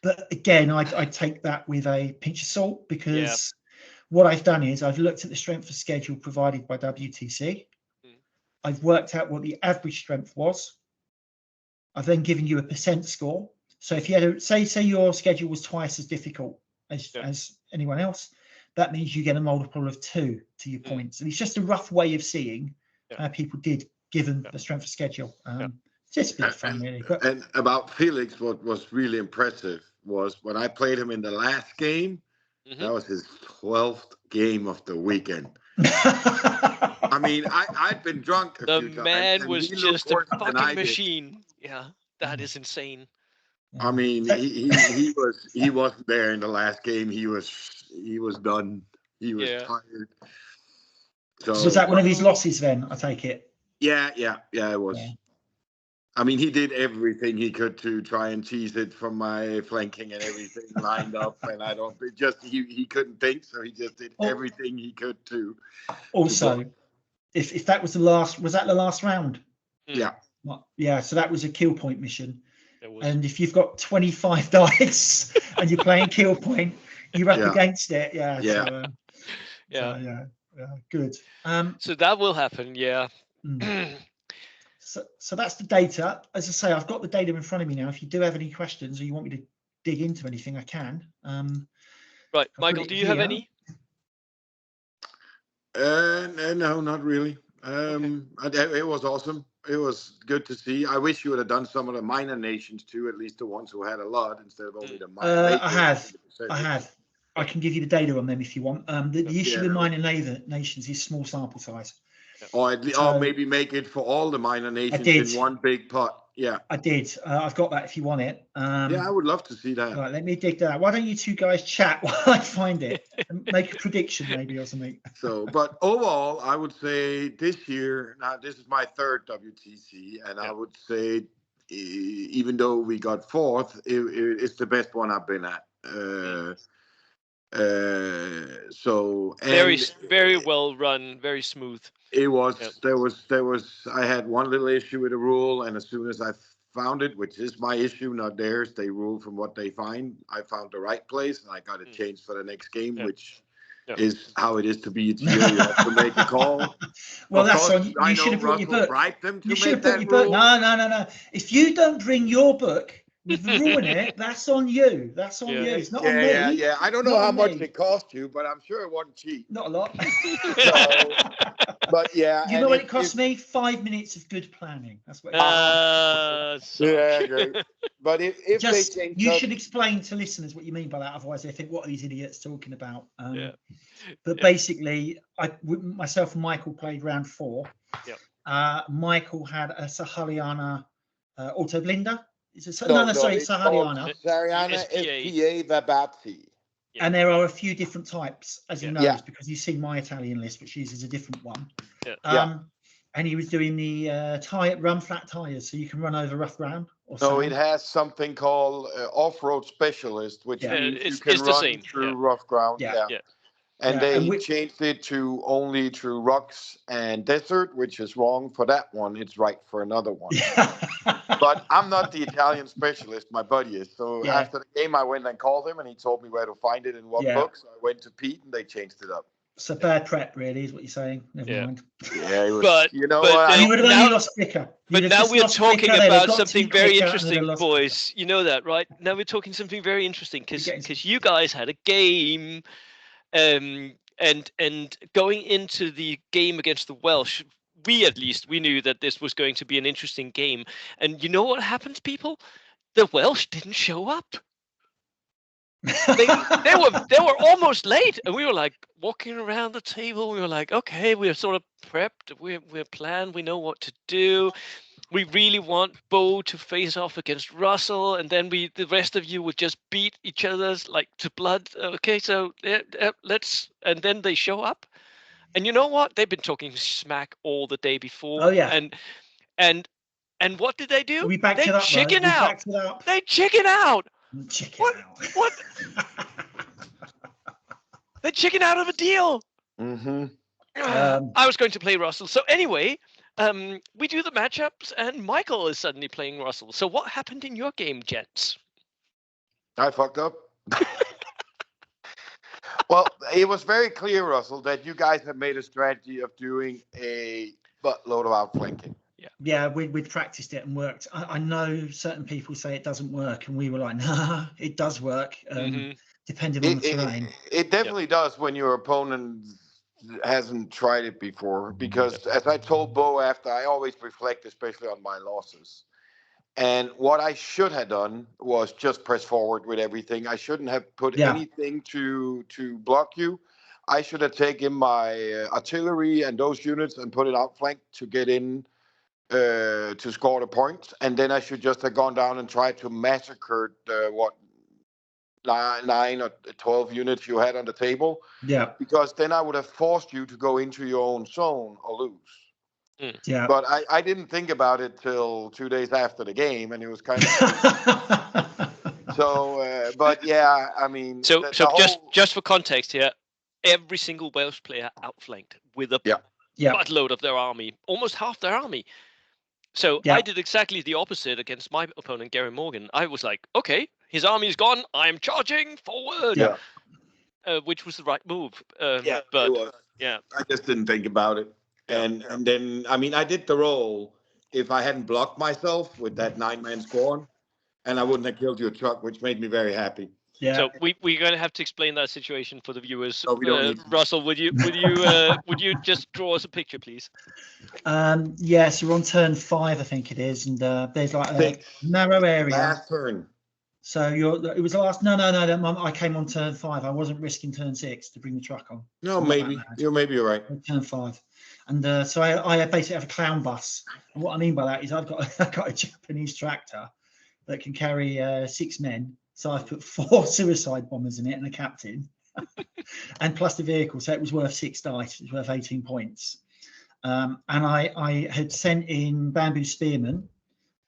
But again, I take that with a pinch of salt, because what I've done is I've looked at the strength of schedule provided by WTC. I've worked out what the average strength was. I've then given you a percent score. So if you had say your schedule was twice as difficult as anyone else, that means you get a multiple of 2 to your points. And it's just a rough way of seeing how people did given the strength of schedule. Just a bit of fun, really. And about Felix, what was really impressive was when I played him in the last game, that was his 12th game of the weekend. I mean, I'd been drunk a few times. The man was just a fucking machine. Yeah, that is insane. I mean, he wasn't there in the last game. He was done. He was tired. So was that one of his losses then? I take it. Yeah, it was. Yeah. I mean, he did everything he could to try and cheese it from my flanking and everything lined up, and he couldn't think, so he just did everything he could to. Also, if that was the last, was that the last round? Yeah. Yeah, so that was a kill point mission. And if you've got 25 dice and you're playing kill point, you're up against it. Good. So that will happen. So that's the data. As I say, I've got the data in front of me now. If you do have any questions or you want me to dig into anything, I can. Right, Michael, do you have any? No, not really. It was awesome. It was good to see. I wish you would have done some of the minor nations too, at least the ones who had a lot instead of only the minor nations. I have. I can give you the data on them if you want. The issue with minor nations is small sample size. Or maybe make it for all the minor nations in one big pot. Yeah, I did. I've got that if you want it. I would love to see that. Right, let me dig that out. Why don't you two guys chat while I find it and make a prediction maybe or something? So, but overall, I would say this year, now this is my 3rd WTC, and I would say even though we got 4th, it's the best one I've been at. Very well run, very smooth. It was. There was. I had one little issue with the rule, and as soon as I found it, which is my issue, not theirs, they rule from what they find. I found the right place, and I got it changed for the next game, which is how it is to be a GM. You have to make a call. Well, that's on you. You should have brought your book. You should have brought your book. No. If you don't bring your book with the rule in it, that's on you. That's on you. It's not on me. Yeah. I don't know how much it cost you, but I'm sure it wasn't cheap. Not a lot. But yeah, you know what it cost me? 5 minutes of good planning. That's what. Great. But if just, they change, you should explain to listeners what you mean by that. Otherwise, they think, "What are these idiots talking about?" But basically, myself and Michael played round 4. Michael had a Sahariana auto blinder. Sahariana. Sahariana SPA Vabati. And there are a few different types, as he knows, because you've seen my Italian list, which uses a different one. And he was doing the run flat tyres, so you can run over rough ground. Or No, something? it has something called off-road specialist, which Yeah, means you it's can the run same. through Yeah. rough ground. Yeah. Yeah. Yeah. And Yeah, and they changed it to only through rocks and desert, which is wrong for that one. It's right for another one. Yeah. But I'm not the Italian specialist. My buddy is. So Yeah. after the game, I went and called him, and he told me where to find it in what Yeah. book. So I went to Pete, and they changed it up. So bad prep, really, is what you're saying. Never Yeah. mind. Yeah, it was. But You know but what? You would have now, only lost quicker. but now we're talking about something very interesting, boys. boys. You know that, right? Now we're talking something very interesting You're getting because you guys had a game, and going into the game against the Welsh, we knew that this was going to be an interesting game. And you know what happened, people? The Welsh didn't show up. They were almost late, and we were like walking around the table. We were like, okay, we're sort of prepped. We're planned. We know what to do. We really want Bo to face off against Russell, and then the rest of you would just beat each other's like to blood. Okay, so let's. And then they show up, and you know what? They've been talking smack all the day before. Oh, yeah. And what did they do? We backed They it up. chicken We out. backed it up. They chicken out. Chicken out. What? They chicken out of a deal. Mm-hmm. I was going to play Russell. So anyway, we do the matchups, and Michael is suddenly playing Russell. So what happened in your game, gents? I fucked up. Well, it was very clear, Russell, that you guys have made a strategy of doing a buttload of outflanking. Yeah, we'd practiced it and worked. I know certain people say it doesn't work, and we were like, nah, it does work, depending on the terrain. It definitely does when your opponent hasn't tried it before. Because as I told Bo after, I always reflect, especially on my losses. And what I should have done was just press forward with everything. I shouldn't have put anything to block you. I should have taken my artillery and those units and put it outflanked to get in to score the points. And then I should just have gone down and tried to massacre the 9 or 12 units you had on the table. Yeah. Because then I would have forced you to go into your own zone or lose. Yeah. But I didn't think about it till 2 days after the game, and it was kind of so. But yeah, I mean, so just for context here, every single Welsh player outflanked with a buttload of their army, almost half their army. So I did exactly the opposite against my opponent, Gary Morgan. I was like, okay, his army is gone. I'm charging forward. Yeah. Which was the right move. But it was. Yeah, I just didn't think about it. And then, I mean, I did the role if I hadn't blocked myself with that 9-man squad, and I wouldn't have killed your truck, which made me very happy. Yeah. So we're going to have to explain that situation for the viewers. No, we don't need to. Russell, would you just draw us a picture, please? Yeah, so we're on turn 5, I think it is, and there's like a narrow area. Last turn. So it was the last. No. I came on turn 5. I wasn't risking turn 6 to bring the truck on. No, maybe you're right. Turn 5, and so I basically have a clown bus. And what I mean by that is I've got a Japanese tractor that can carry 6 men. So I've put 4 suicide bombers in it and a captain, and plus the vehicle. So it was worth 6 dice. It was worth 18 points. And I had sent in bamboo spearmen.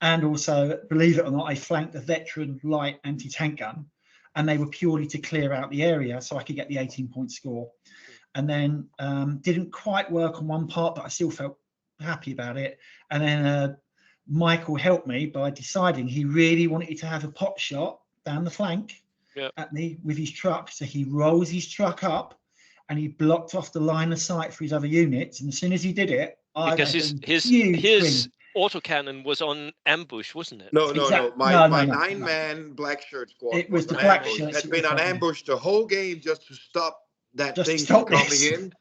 And also, believe it or not, I flanked a veteran light anti-tank gun, and they were purely to clear out the area so I could get the 18-point score. And then didn't quite work on one part, but I still felt happy about it. And then Michael helped me by deciding he really wanted to have a pot shot down the flank at me with his truck. So he rolls his truck up, and he blocked off the line of sight for his other units. And as soon as he did it, because his autocannon was on ambush, wasn't it? No. My 9-man black shirt squad. It was the black shirt. Had been on ambush the whole game just to stop that thing from coming in.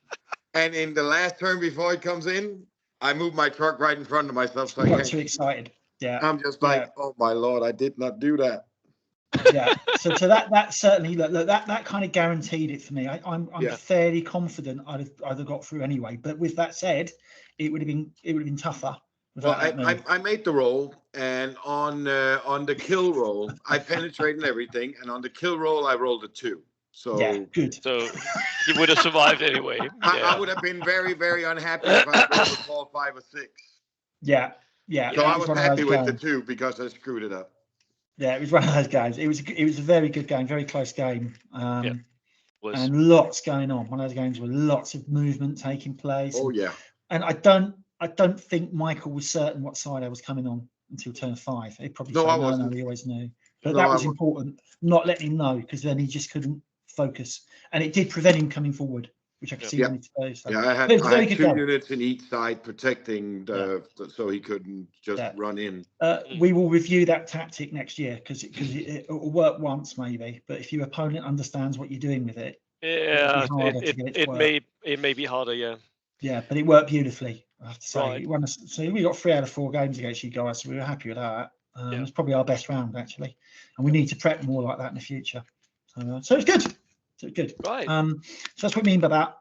And in the last turn before it comes in, I moved my truck right in front of myself. So I got too excited. Yeah. I'm just like, oh my Lord, I did not do that. Yeah. So that certainly look, that kind of guaranteed it for me. I'm fairly confident I'd have got through anyway. But with that said, it would have been tougher. Well, I made the roll, and on the kill roll, I penetrated everything, and on the kill roll, I rolled a 2. So good. So you would have survived anyway. I would have been very, very unhappy if I rolled a 4, 5, or 6. Yeah. Yeah. So I was one of happy those with the games. 2 because I screwed it up. Yeah, it was one of those games. It was a very good game, very close game. Was. And lots going on. One of those games with lots of movement taking place. Oh yeah. And I don't think Michael was certain what side I was coming on until turn 5. He probably No, said I no, wasn't. he always knew. But No, that I was wa- important, not letting him know, because then he just couldn't focus. And it did prevent him coming forward, which I could see he Yeah. wanted to do. So Yeah, but it was a very good 2 game. units in each side protecting so he couldn't just run in. We will review that tactic next year because it will work once maybe, but if your opponent understands what you're doing with it, Yeah, it may be harder. Yeah, but it worked beautifully, I have to say. Right. So we got 3 out of 4 games against you guys, so we were happy with that. It's probably our best round actually, and we need to prep more like that in the future. So it's good. So it's good. Right. So that's what I mean by that.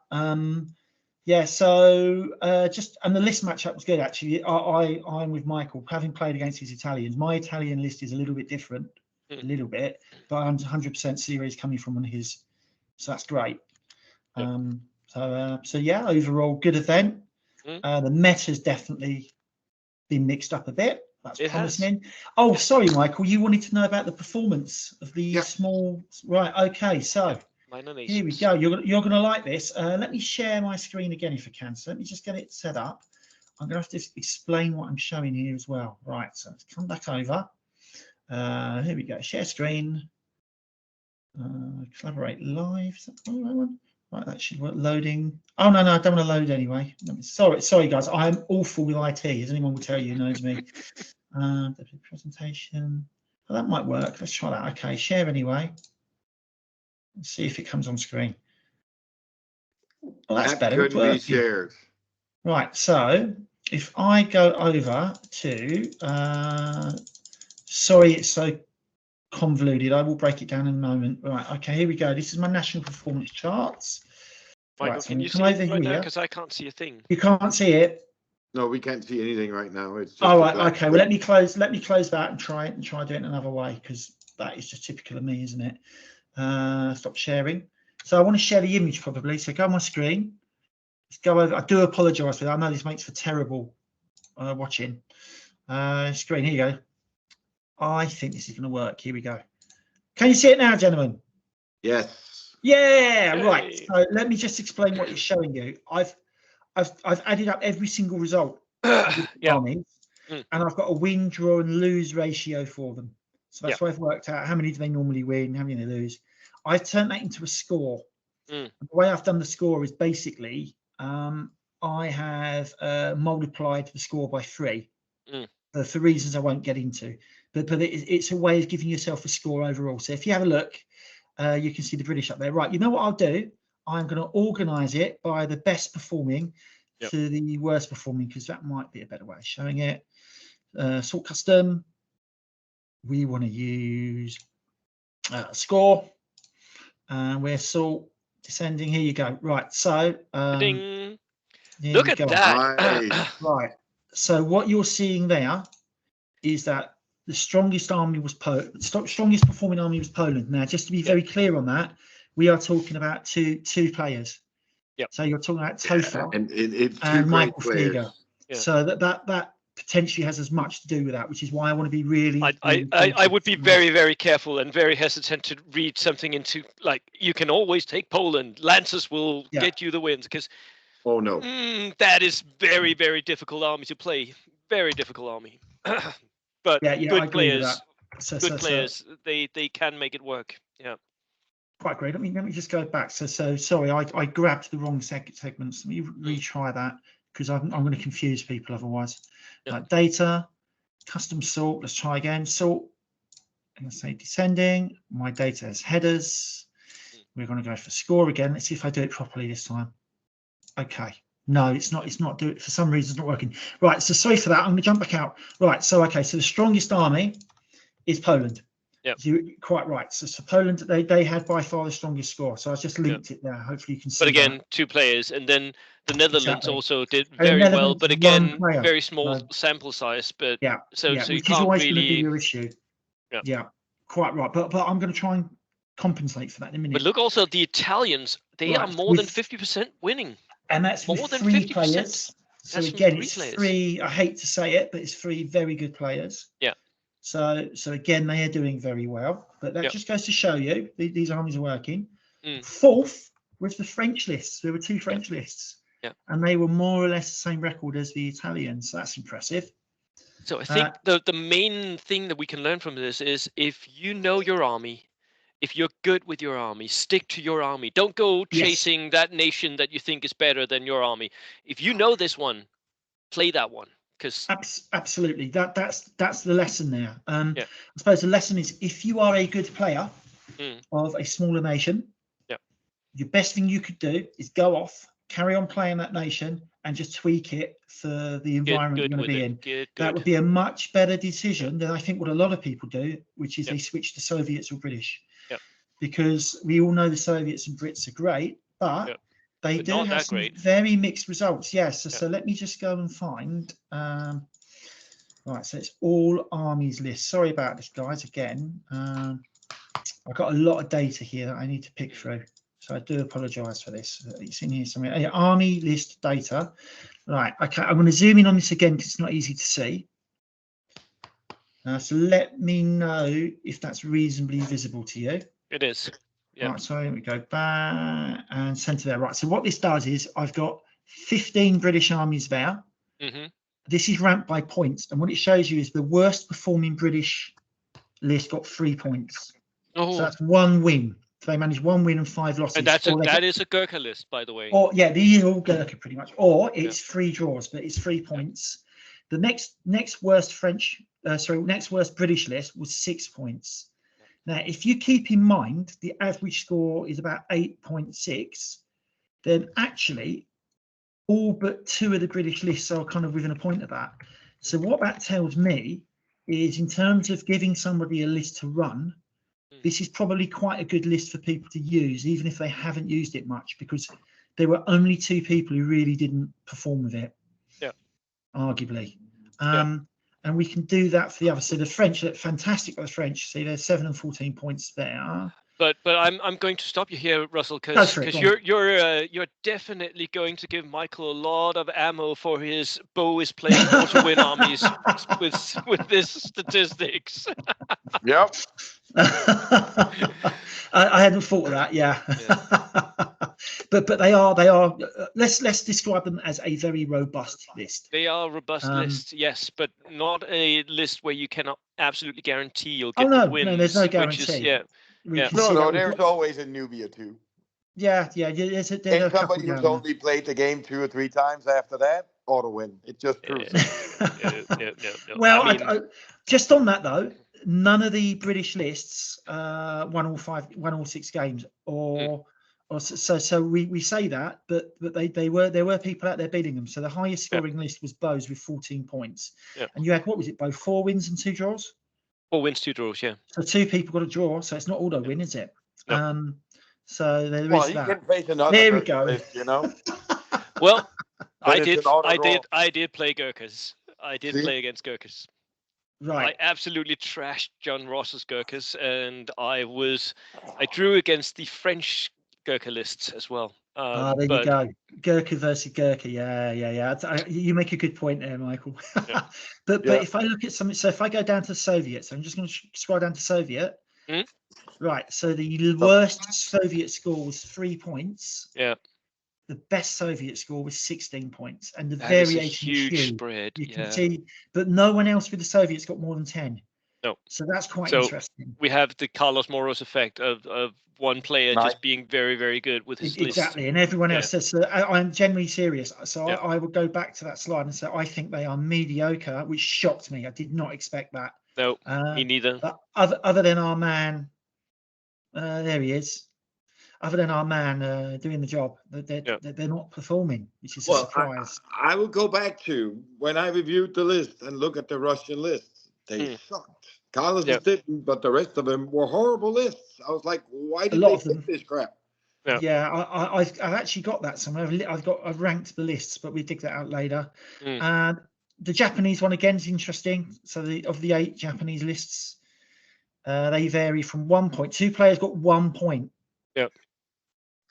So and the list matchup was good actually. I'm with Michael, having played against his Italians. My Italian list is a little bit different, a little bit, but I'm 100% series coming from one of his, so that's great. So yeah, overall good event. The meta's definitely been mixed up a bit. That's promising. Oh, sorry, Michael, you wanted to know about the performance of the small. Right. Okay. So here we go. You're going to like this. Let me share my screen again if I can. So let me just get it set up. I'm going to have to explain what I'm showing here as well. Right. So let's come back over. Here we go. Share screen. Collaborate live. Is that the right one? Right, that should work. Loading. Oh no, I don't want to load anyway. Sorry, guys. I'm awful with IT. As anyone will tell you who knows me. Presentation. Well, that might work. Let's try that. Okay, share anyway. Let's see if it comes on screen. Well, that's better. Couldn't be shared. Right. So if I go over to, sorry, it's so convoluted. I will break it down in a moment. Right. Okay. Here we go. This is my national performance charts. Michael, can you see it right now? Because I can't see a thing. You can't see it. No, we can't see anything right now. It's just okay. Well, let me close that and try doing it another way, because that is just typical of me, isn't it? Stop sharing. So I want to share the image probably. So go on my screen. Let's go over. I do apologise for that. I know this makes for terrible watching. Screen. Here you go. I think this is going to work. Here we go. Can you see it now, gentlemen? Yes. Yeah. Right. So let me just explain what it's showing you. I've added up every single result armies, and I've got a win, draw, and lose ratio for them. So that's why I've worked out how many do they normally win, how many they lose. I've turned that into a score. The way I've done the score is basically I have multiplied the score by 3 for reasons I won't get into. But it's a way of giving yourself a score overall. So if you have a look, you can see the British up there. Right, you know what I'll do? I'm going to organise it by the best performing to the worst performing, because that might be a better way of showing it. Sort custom. We want to use score, and we're sort descending. Here you go. Right, so look at that. Right, so what you're seeing there is that the strongest army was strongest performing army was Poland. Now, just to be very clear on that, we are talking about two players. So you're talking about Topher and Michael Flieger. So that potentially has as much to do with that, which is why I want to be really. I would be very, very careful and very hesitant to read something into, like, you can always take Poland. Lancers will get you the wins, because that is very, very difficult army to play. Very difficult army. But good players, they can make it work. Yeah. Quite great. Let me just go back. So sorry, I grabbed the wrong segments. Let me retry that, because I'm going to confuse people otherwise. Data, custom sort. Let's try again. Sort. I'm going to say descending. My data has headers. We're going to go for score again. Let's see if I do it properly this time. Okay. No, it's not. It's not. For some reason, it's not working. Right. So sorry for that. I'm going to jump back out. Right. So okay. So the strongest army is Poland. You're quite right. So Poland, they had by far the strongest score. So I just linked it there. Hopefully you can see. But again, 2 players, and then the Netherlands also did very well. But again, very small sample size. But so you which can't is always really. Going to be your issue. Yeah, quite right. But I'm going to try and compensate for that in a minute. But look, also the Italians, they are more than 50% winning. And that's more than 3 players. So That's again, three it's players. 3. I hate to say it, but it's 3 very good players. Yeah. So again, they are doing very well. But that just goes to show you these armies are working. Fourth was the French lists. There were 2 French lists. Yeah. And they were more or less the same record as the Italians. So that's impressive. So I think the main thing that we can learn from this is if you know your army, if you're good with your army, stick to your army. Don't go chasing that nation that you think is better than your army. If you know this one, play that one. Because absolutely, that's the lesson there. I suppose the lesson is if you are a good player of a smaller nation, your best thing you could do is go off, carry on playing that nation, and just tweak it for the environment you're going to be in. That would be a much better decision than I think what a lot of people do, which is they switch to Soviets or British. Because we all know the Soviets and Brits are great, but they do have some very mixed results. Yes. So let me just go and find. Right. So it's all armies list. Sorry about this, guys. Again, I've got a lot of data here that I need to pick through. So I do apologise for this. It's in here somewhere. Army list data. Right. Okay. I'm going to zoom in on this again because it's not easy to see. So let me know if that's reasonably visible to you. It is. Yeah. Right, so here we go back and centre there. Right, so what this does is I've got 15 British armies there. This is ranked by points, and what it shows you is the worst performing British list got 3 points. So that's 1 win. So they managed 1 win and 5 losses. And that is a Gurkha list, by the way. Or these are all Gurkha pretty much. Or it's 3 draws, but it's 3 points. The next worst next worst British list was 6 points. Now, if you keep in mind the average score is about 8.6, then actually all but 2 of the British lists are kind of within a point of that. So what that tells me is in terms of giving somebody a list to run, this is probably quite a good list for people to use, even if they haven't used it much, because there were only 2 people who really didn't perform with it, arguably. And we can do that for the others. So the French look fantastic for the French. See, there's 7 and 14 points there. But I'm going to stop you here, Russell, because you're definitely going to give Michael a lot of ammo for his bow is playing more to win armies with this statistics. Yep. I hadn't thought of that. Yeah. But they are. Let's describe them as a very robust list. They are robust lists, yes, but not a list where you cannot absolutely guarantee you'll get the wins. No, there's no guarantee. No, there's always a newbie or 2. Yeah. And somebody who's only played the game 2 or 3 times after that ought to win. It just proves it. Well, I mean, just on that though, none of the British lists won all 6 games, so we say that, but there were people out there beating them. So the highest scoring list was Bowes with 14 points, and you had what was it? Both 4 wins and 2 draws. 4 wins, 2 draws. Yeah. So 2 people got a draw. So it's not all win, is it? No. So there is that. Can face another there we go. List, you know. Well, I did play Gurkhas. I did play against Gurkhas. Right. I absolutely trashed John Ross's Gurkhas, and I drew against the French Gurkha lists as well. There you go. Gurkha versus Gurkha. Yeah. You make a good point there, Michael. But if I look at something, so if I go down to the Soviets, I'm just going to scroll down to Soviet. Right. So the worst Soviet score was 3 points. Yeah. The best Soviet score was 16 points, and the variation is huge. Spread. You can see, but no one else with the Soviets got more than 10. No. So that's quite interesting. We have the Carlos Moros effect of one player just being very, very good with his list. Exactly, and everyone else says, so I'm genuinely serious. So I will go back to that slide and say, I think they are mediocre, which shocked me. I did not expect that. No, me neither. Other than our man, there he is. Other than our man doing the job, they're not performing, which is a surprise. I will go back to when I reviewed the list and look at the Russian list. They sucked. Carlos didn't, but the rest of them were horrible lists. I was like, why did they pick this crap? I've actually got that somewhere. I've ranked the lists, but we dig that out later. And the Japanese one again is interesting. So of the 8 Japanese lists, they vary from 1 point. 2 players got 1 point. Yep.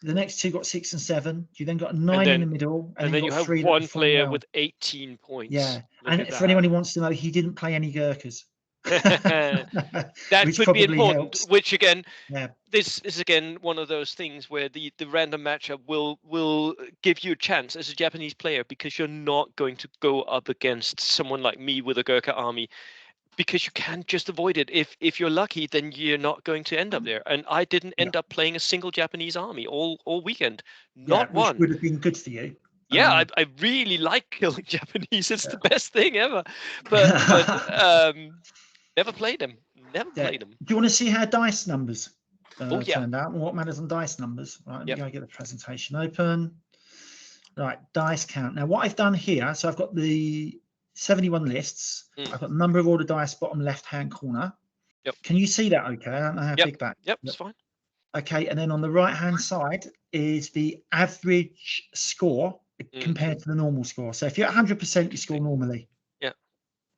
The next two got 6 and 7. You then got a 9 in the middle, and then you got have 3 that one performed player well. with 18 points. Yeah, Look and at for that. anyone who wants to know, he didn't play any Gurkhas. That Which could be probably important. helps. Which again, Yeah, this is again one of those things where the random matchup will give you a chance as a Japanese player, because you're not going to go up against someone like me with a Gurkha army, because you can't just avoid it. If you're lucky, then you're not going to end up there. And I didn't end up playing a single Japanese army all weekend. Not which one. would have been good for you. Yeah, I really like killing Japanese. It's the best thing ever. But never played them. Never played them. Do you want to see how dice numbers yeah. turned out and what matters on dice numbers? Right, let me Yep. go get the presentation open. Right, dice count. Now, what I've done here, so I've got the 71 lists. I've got the number of order dice bottom left-hand corner. Yep. Can you see that okay? I don't know how big that. Yep, it's fine. Okay, and then on the right-hand side is the average score compared to the normal score. So if you're at 100%, you score normally. Yeah.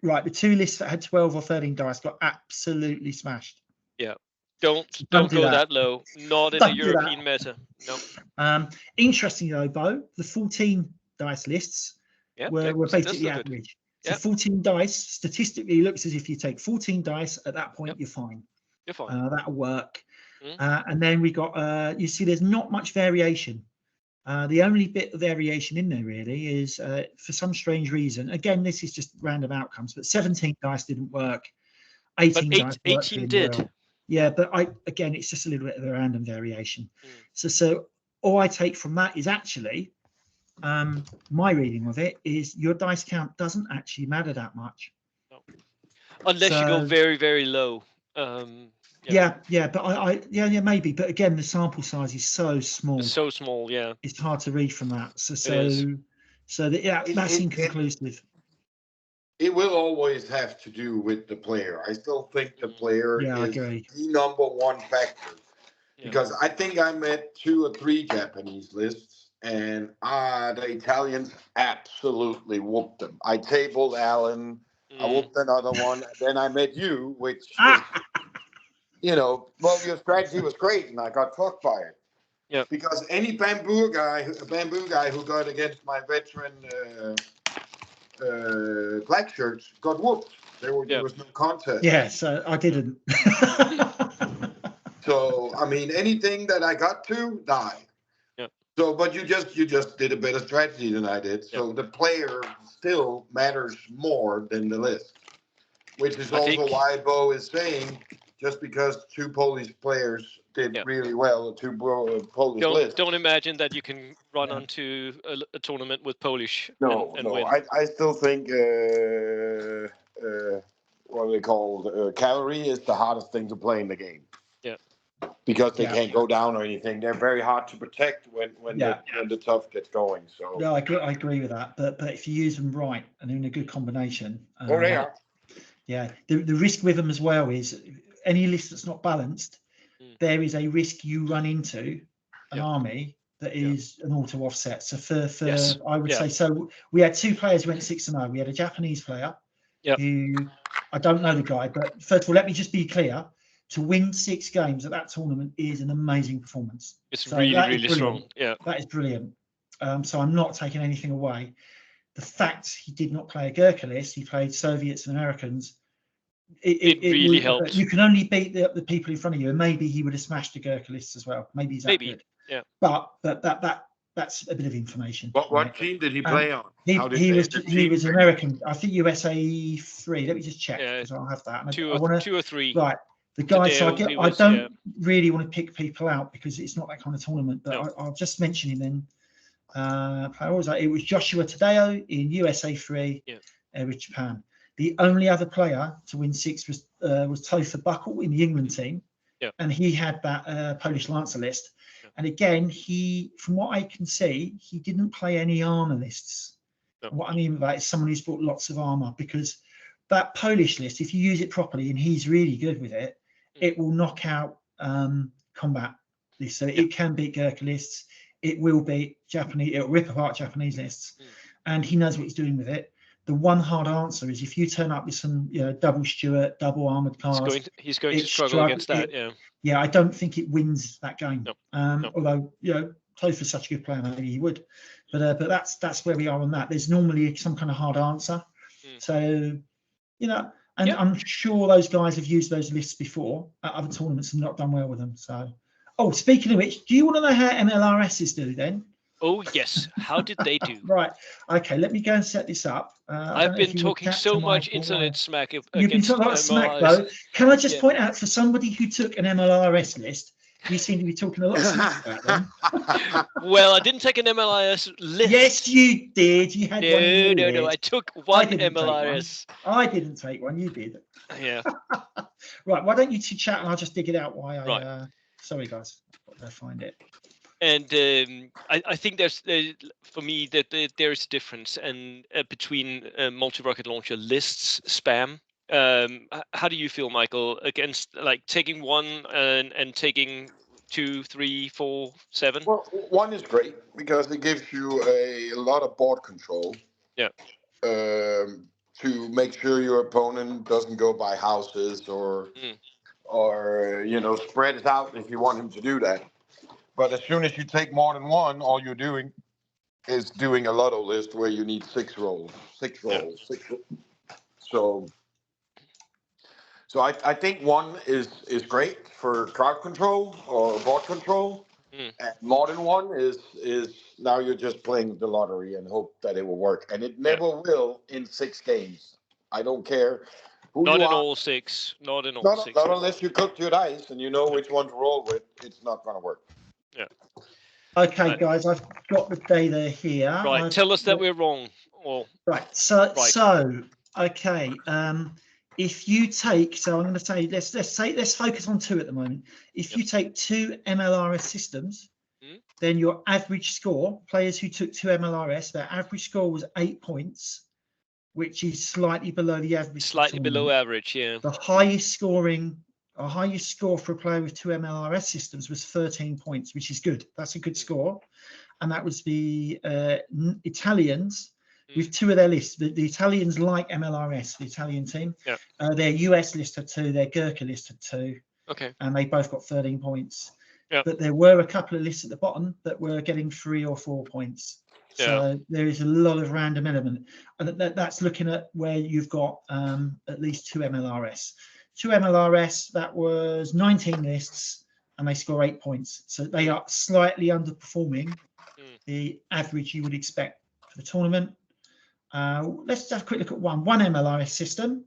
Right, the two lists that had 12 or 13 dice got absolutely smashed. Yeah. Don't do go that low. Not in the European meta. No. Interestingly though, Bo, the 14 dice lists were basically average. So 14 dice statistically looks as if you take 14 dice at that point, you're fine. You're fine. That'll work. And then we got you see there's not much variation. The only bit of variation in there really is for some strange reason, again this is just random outcomes, but 17 dice didn't work, 18 dice worked 18 did. well. Yeah, but again it's just a little bit of a random variation. So all I take from that is actually my reading of it is your dice count doesn't actually matter that much. No. Unless you go very, very low. Yeah, but maybe. But again, the sample size is so small. It's so small, yeah. It's hard to read from that. That's inconclusive. It will always have to do with the player. I still think the player is the number one factor. Because I think I met 2 or 3 Japanese lists, and the Italians absolutely whooped them. I tabled Alan, I whooped another one, and then I met you, which is, your strategy was great, and I got fucked by it. Yeah. Because any bamboo guy who got against my veteran black shirts got whooped. There was no contest. Yeah, so I didn't. So I mean, anything that I got to died. Yeah. So, but you just did a better strategy than I did. So the player still matters more than the list, which is also why Bo is saying just because 2 Polish players did really well, 2 Polish lists. Don't imagine that you can run onto a tournament with Polish and win. I still think what they call cavalry is the hardest thing to play in the game. Yeah. Because they can't go down or anything. They're very hard to protect when the tough gets going. So no, I agree with that. But if you use them right and in a good combination, they are. Yeah, the risk with them as well is any list that's not balanced, there is a risk you run into an army that is an auto offset. So I would say, so we had 2 players who went 6-0. We had a Japanese player who, I don't know the guy, but first of all, let me just be clear. To win 6 games at that tournament is an amazing performance. It's really strong. Yeah, that is brilliant. So I'm not taking anything away. The fact he did not play a Gurkha list, he played Soviets and Americans. It really helped. You can only beat the people in front of you, and maybe he would have smashed the Gurkha lists as well. Maybe he's that good. Yeah. But that's a bit of information. What team did he play on? He was American. I think USA 3. Let me just check because I'll have that. 2 or 3. Right. The guy. So I don't really want to pick people out because it's not that kind of tournament. But I'll just mention him then. It was Joshua Tadeo in USA 3 with Japan. The only other player to win 6 was Topher Buckle in the England team, and he had that Polish Lancer list. And again, from what I can see, he didn't play any armor lists. What I mean by that is someone who's bought lots of armor, because that Polish list, if you use it properly, and he's really good with it, it will knock out combat lists. So it can beat Gurkha lists. It will beat Japanese. It'll rip apart Japanese lists, and he knows what he's doing with it. the one hard answer is if you turn up with some, double Stuart, double armored cars. He's going to struggle against that. Yeah, I don't think it wins that game. No. Although Topher's such a good player, maybe he would. But that's where we are on that. There's normally some kind of hard answer. So I'm sure those guys have used those lists before at other tournaments and not done well with them. So, speaking of which, do you want to know how MLRSs do then? Oh yes, how did they do? Right. Okay, let me go and set this up. I've been talking so much internet smack against You've been talking about smack, though. Can I just point out, for somebody who took an MLRS list, you seem to be talking a lot of smack about them. Well, I didn't take an MLRS list. Yes, you did. You had one. No. I took one MLRS. I didn't take one. You did. Yeah. Right. Why don't you two chat and I'll just dig it out while I. Right. Sorry, guys. I'll find it. And I think for me that there's a difference and between multi-rocket launcher lists spam. How do you feel, Michael, against like taking one and taking 2, 3, 4, 7? Well, one is great because it gives you a lot of board control. Yeah. To make sure your opponent doesn't go by houses or spread it out if you want him to do that. But as soon as you take more than one, all you're doing is doing a lotto list where you need 6 rolls. So I think one is great for crowd control or board control. And more than one is now you're just playing the lottery and hope that it will work. And it never will in 6 games. I don't care who not you in are. all 6. Not in all 6. Not unless you cooked your dice and you know which one to roll with. It's not going to work. Yeah. Okay, guys, I've got the data here. Right, tell us that we're wrong. Right. So okay. If you take, I'm going to say let's focus on 2 at the moment. If you take 2 MLRS systems, then your average score, players who took 2 MLRS, their average score was 8 points, which is slightly below the average. Slightly below average, yeah. The highest score for a player with 2 MLRS systems was 13 points, which is good. That's a good score. And that was the Italians with 2 of their lists. The Italians like MLRS, the Italian team. Yeah. Their US list had 2, their Gurkha list had 2. Okay. And they both got 13 points. Yeah. But there were a couple of lists at the bottom that were getting 3 or 4 points. So there is a lot of random element. And that's looking at where you've got at least 2 MLRS. 2 MLRS, that was 19 lists, and they score 8 points. So they are slightly underperforming the average you would expect for the tournament. Let's have a quick look at one MLRS system.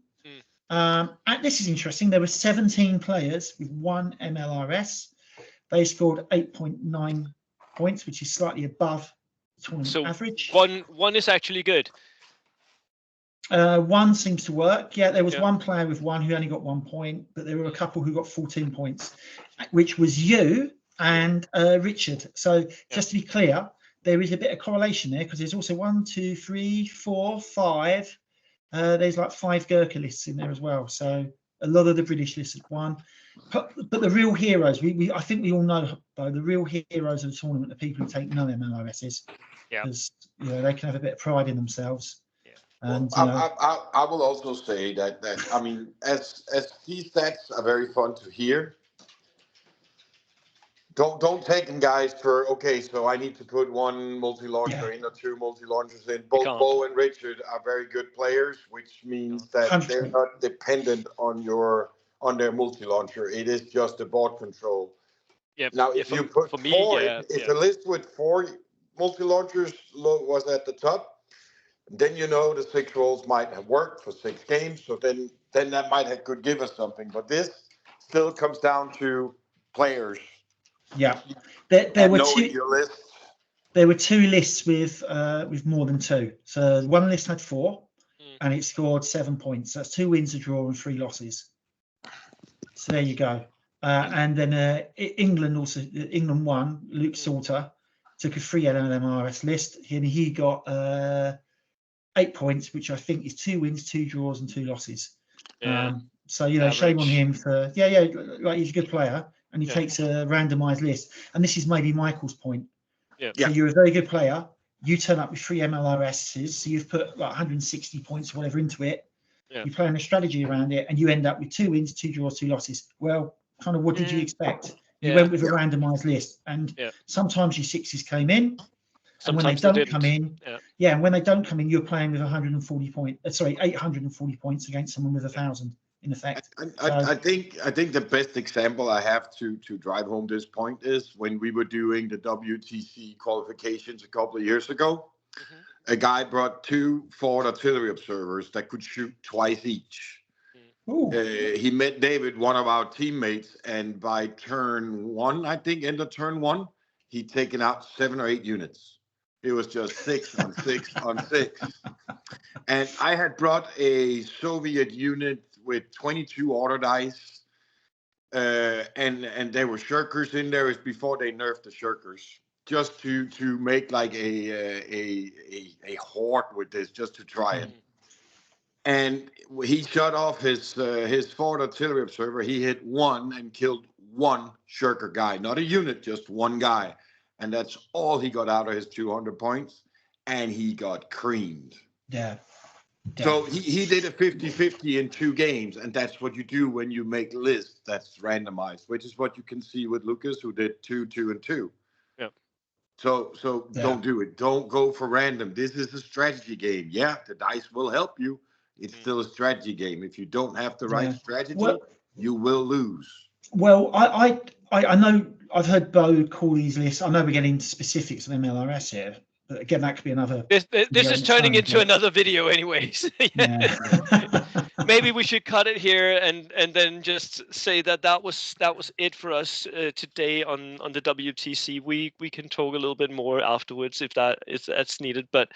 And this is interesting. There were 17 players with 1 MLRS. They scored 8.9 points, which is slightly above the tournament average. One is actually good. 1 seems to work. Yeah, there was 1 player with 1 who only got 1 point, but there were a couple who got 14 points, which was you and Richard. So just to be clear, there is a bit of correlation there because there's also 1, 2, 3, 4, 5. There's like 5 Gurkha lists in there as well. So a lot of the British lists have won. But the real heroes, I think we all know, though, the real heroes of the tournament are people who take no MLRSs. Yeah. Because they can have a bit of pride in themselves. And, I will also say that I mean, as these stats are very fun to hear. Don't take them, guys, for so I need to put 1 multi-launcher in or 2 multi-launchers in. Both Bo and Richard are very good players, which means that 100%. they're not dependent on their multi-launcher. It is just the board control. Yeah. Now, if you put 4, if the list with 4 multi-launchers was at the top, then the 6 rolls might have worked for 6 games. So then that could give us something. But this still comes down to players. Yeah, there were 2. Your list. There were 2 lists with more than 2. So one list had 4, and it scored 7 points. That's 2 wins, a draw, and 3 losses. So there you go. And then England won. Luke Salter took a 3 LMRS list, and he got 8 points, which I think is 2 wins, 2 draws, and 2 losses. Yeah. So shame on him for like he's a good player. And he takes a randomised list. And this is maybe Michael's point. Yeah. So you're a very good player, you turn up with 3 MLRSs, so you've put like 160 points or whatever into it. Yeah. You plan a strategy around it, and you end up with 2 wins, 2 draws, 2 losses. Well, kind of what did you expect? You went with a randomized list, and sometimes your 6s came in, and when they don't come in, and when they don't come in, you're playing with 140 points. Sorry, 840 points against someone with 1,000 in effect. I think the best example I have to drive home this point is when we were doing the WTC qualifications a couple of years ago. A guy brought 2 forward artillery observers that could shoot twice each. He met David, one of our teammates, and by turn 1, I think, end of turn 1, he'd taken out 7 or 8 units. It was just 6 on 6 on 6. And I had brought a Soviet unit with 22 auto dice, and there were shirkers in there. It's before they nerfed the shirkers, just to make like a horde with this, just to try it. And he shot off his forward artillery observer. He hit 1 and killed 1 shirker guy, not a unit, just 1 guy. And that's all he got out of his 200 points. And he got creamed. Yeah. So he did a 50-50 in 2 games. And that's what you do when you make lists that's randomized, which is what you can see with Lucas, who did 2, 2, and 2. Yeah. So don't do it. Don't go for random. This is a strategy game. Yeah, the dice will help you. It's still a strategy game. If you don't have the right strategy, you will lose. Well, I know I've heard Bo call these lists. I know we're getting into specifics of MLRS here, but again, that could be another. This is turning into another video, anyways. Maybe we should cut it here and then just say that was it for us today on the WTC. We can talk a little bit more afterwards if that's needed. But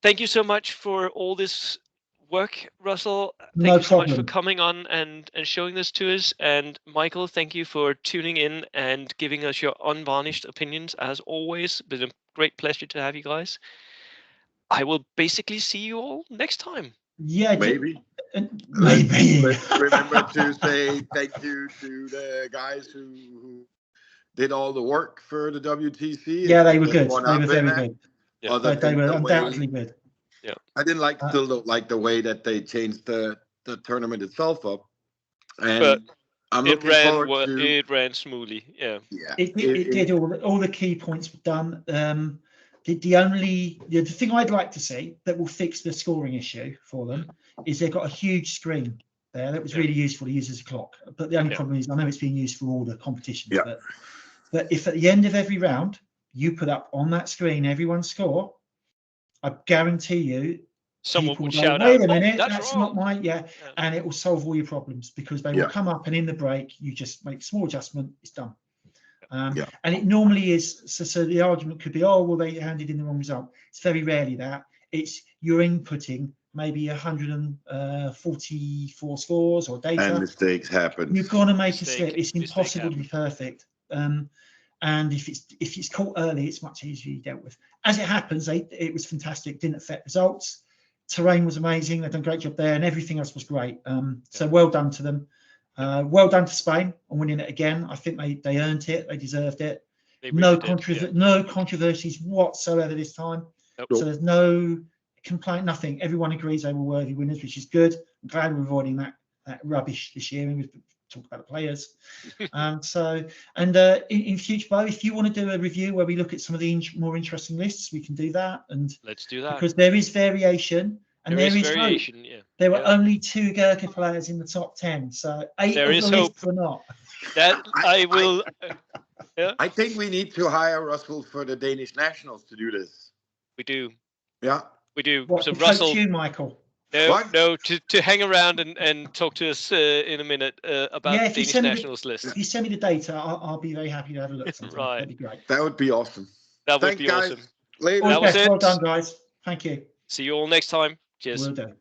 thank you so much for all this work, Russell. Thank you so much for coming on and showing this to us. And Michael, thank you for tuning in and giving us your unvarnished opinions, as always. It's been a great pleasure to have you guys. I will basically see you all next time. Yeah, maybe. Remember to say thank you to the guys who did all the work for the WTC. Yeah, they were good. They were very good. Yeah. They were undoubtedly good. Yeah, I didn't still like the way that they changed the tournament itself up, and but I'm looking forward to. It ran smoothly. Yeah, it did. All the key points were done. The thing I'd like to see that will fix the scoring issue for them is they've got a huge screen there that was really useful to use as a clock. But the only problem is I know it's being used for all the competitions. But if at the end of every round you put up on that screen everyone's score, I guarantee you, someone will go, shout wait out, a minute, that's not mine. And it will solve all your problems because they will come up and in the break, you just make a small adjustment, it's done. And it normally is, so the argument could be, oh, well, they handed in the wrong result. It's very rarely that. It's you're inputting maybe 144 scores or data. And mistakes happen. You've got to make a slip. It's impossible to be perfect. And if it's caught early, it's much easier dealt with. As it happens, it was fantastic. Didn't affect results. Terrain was amazing. They've done a great job there, and everything else was great. So well done to them. Well done to Spain on winning it again. I think they earned it. They deserved it. No controversies whatsoever this time. Nope. So there's no complaint. Nothing. Everyone agrees they were worthy winners, which is good. I'm glad we're avoiding that rubbish this year. And we've talked about the players. In future, Bo, if you want to do a review where we look at some of the more interesting lists, we can do that. And let's do that because there is variation. And there is variation, hope. There were only 2 Gurkha players in the top 10, so 8 there of is the hope. lists were not. That I will. I think we need to hire Russell for the Danish nationals to do this. We do. Yeah. We do. What, so to Russell, coach you, Michael? No, to hang around and talk to us in a minute about the Danish nationals list. If you send me the data, I'll be very happy to have a look. Right. That'd be great. That would be awesome. That would be awesome. Later. Well done, guys. Thank you. See you all next time. Cheers. Will do.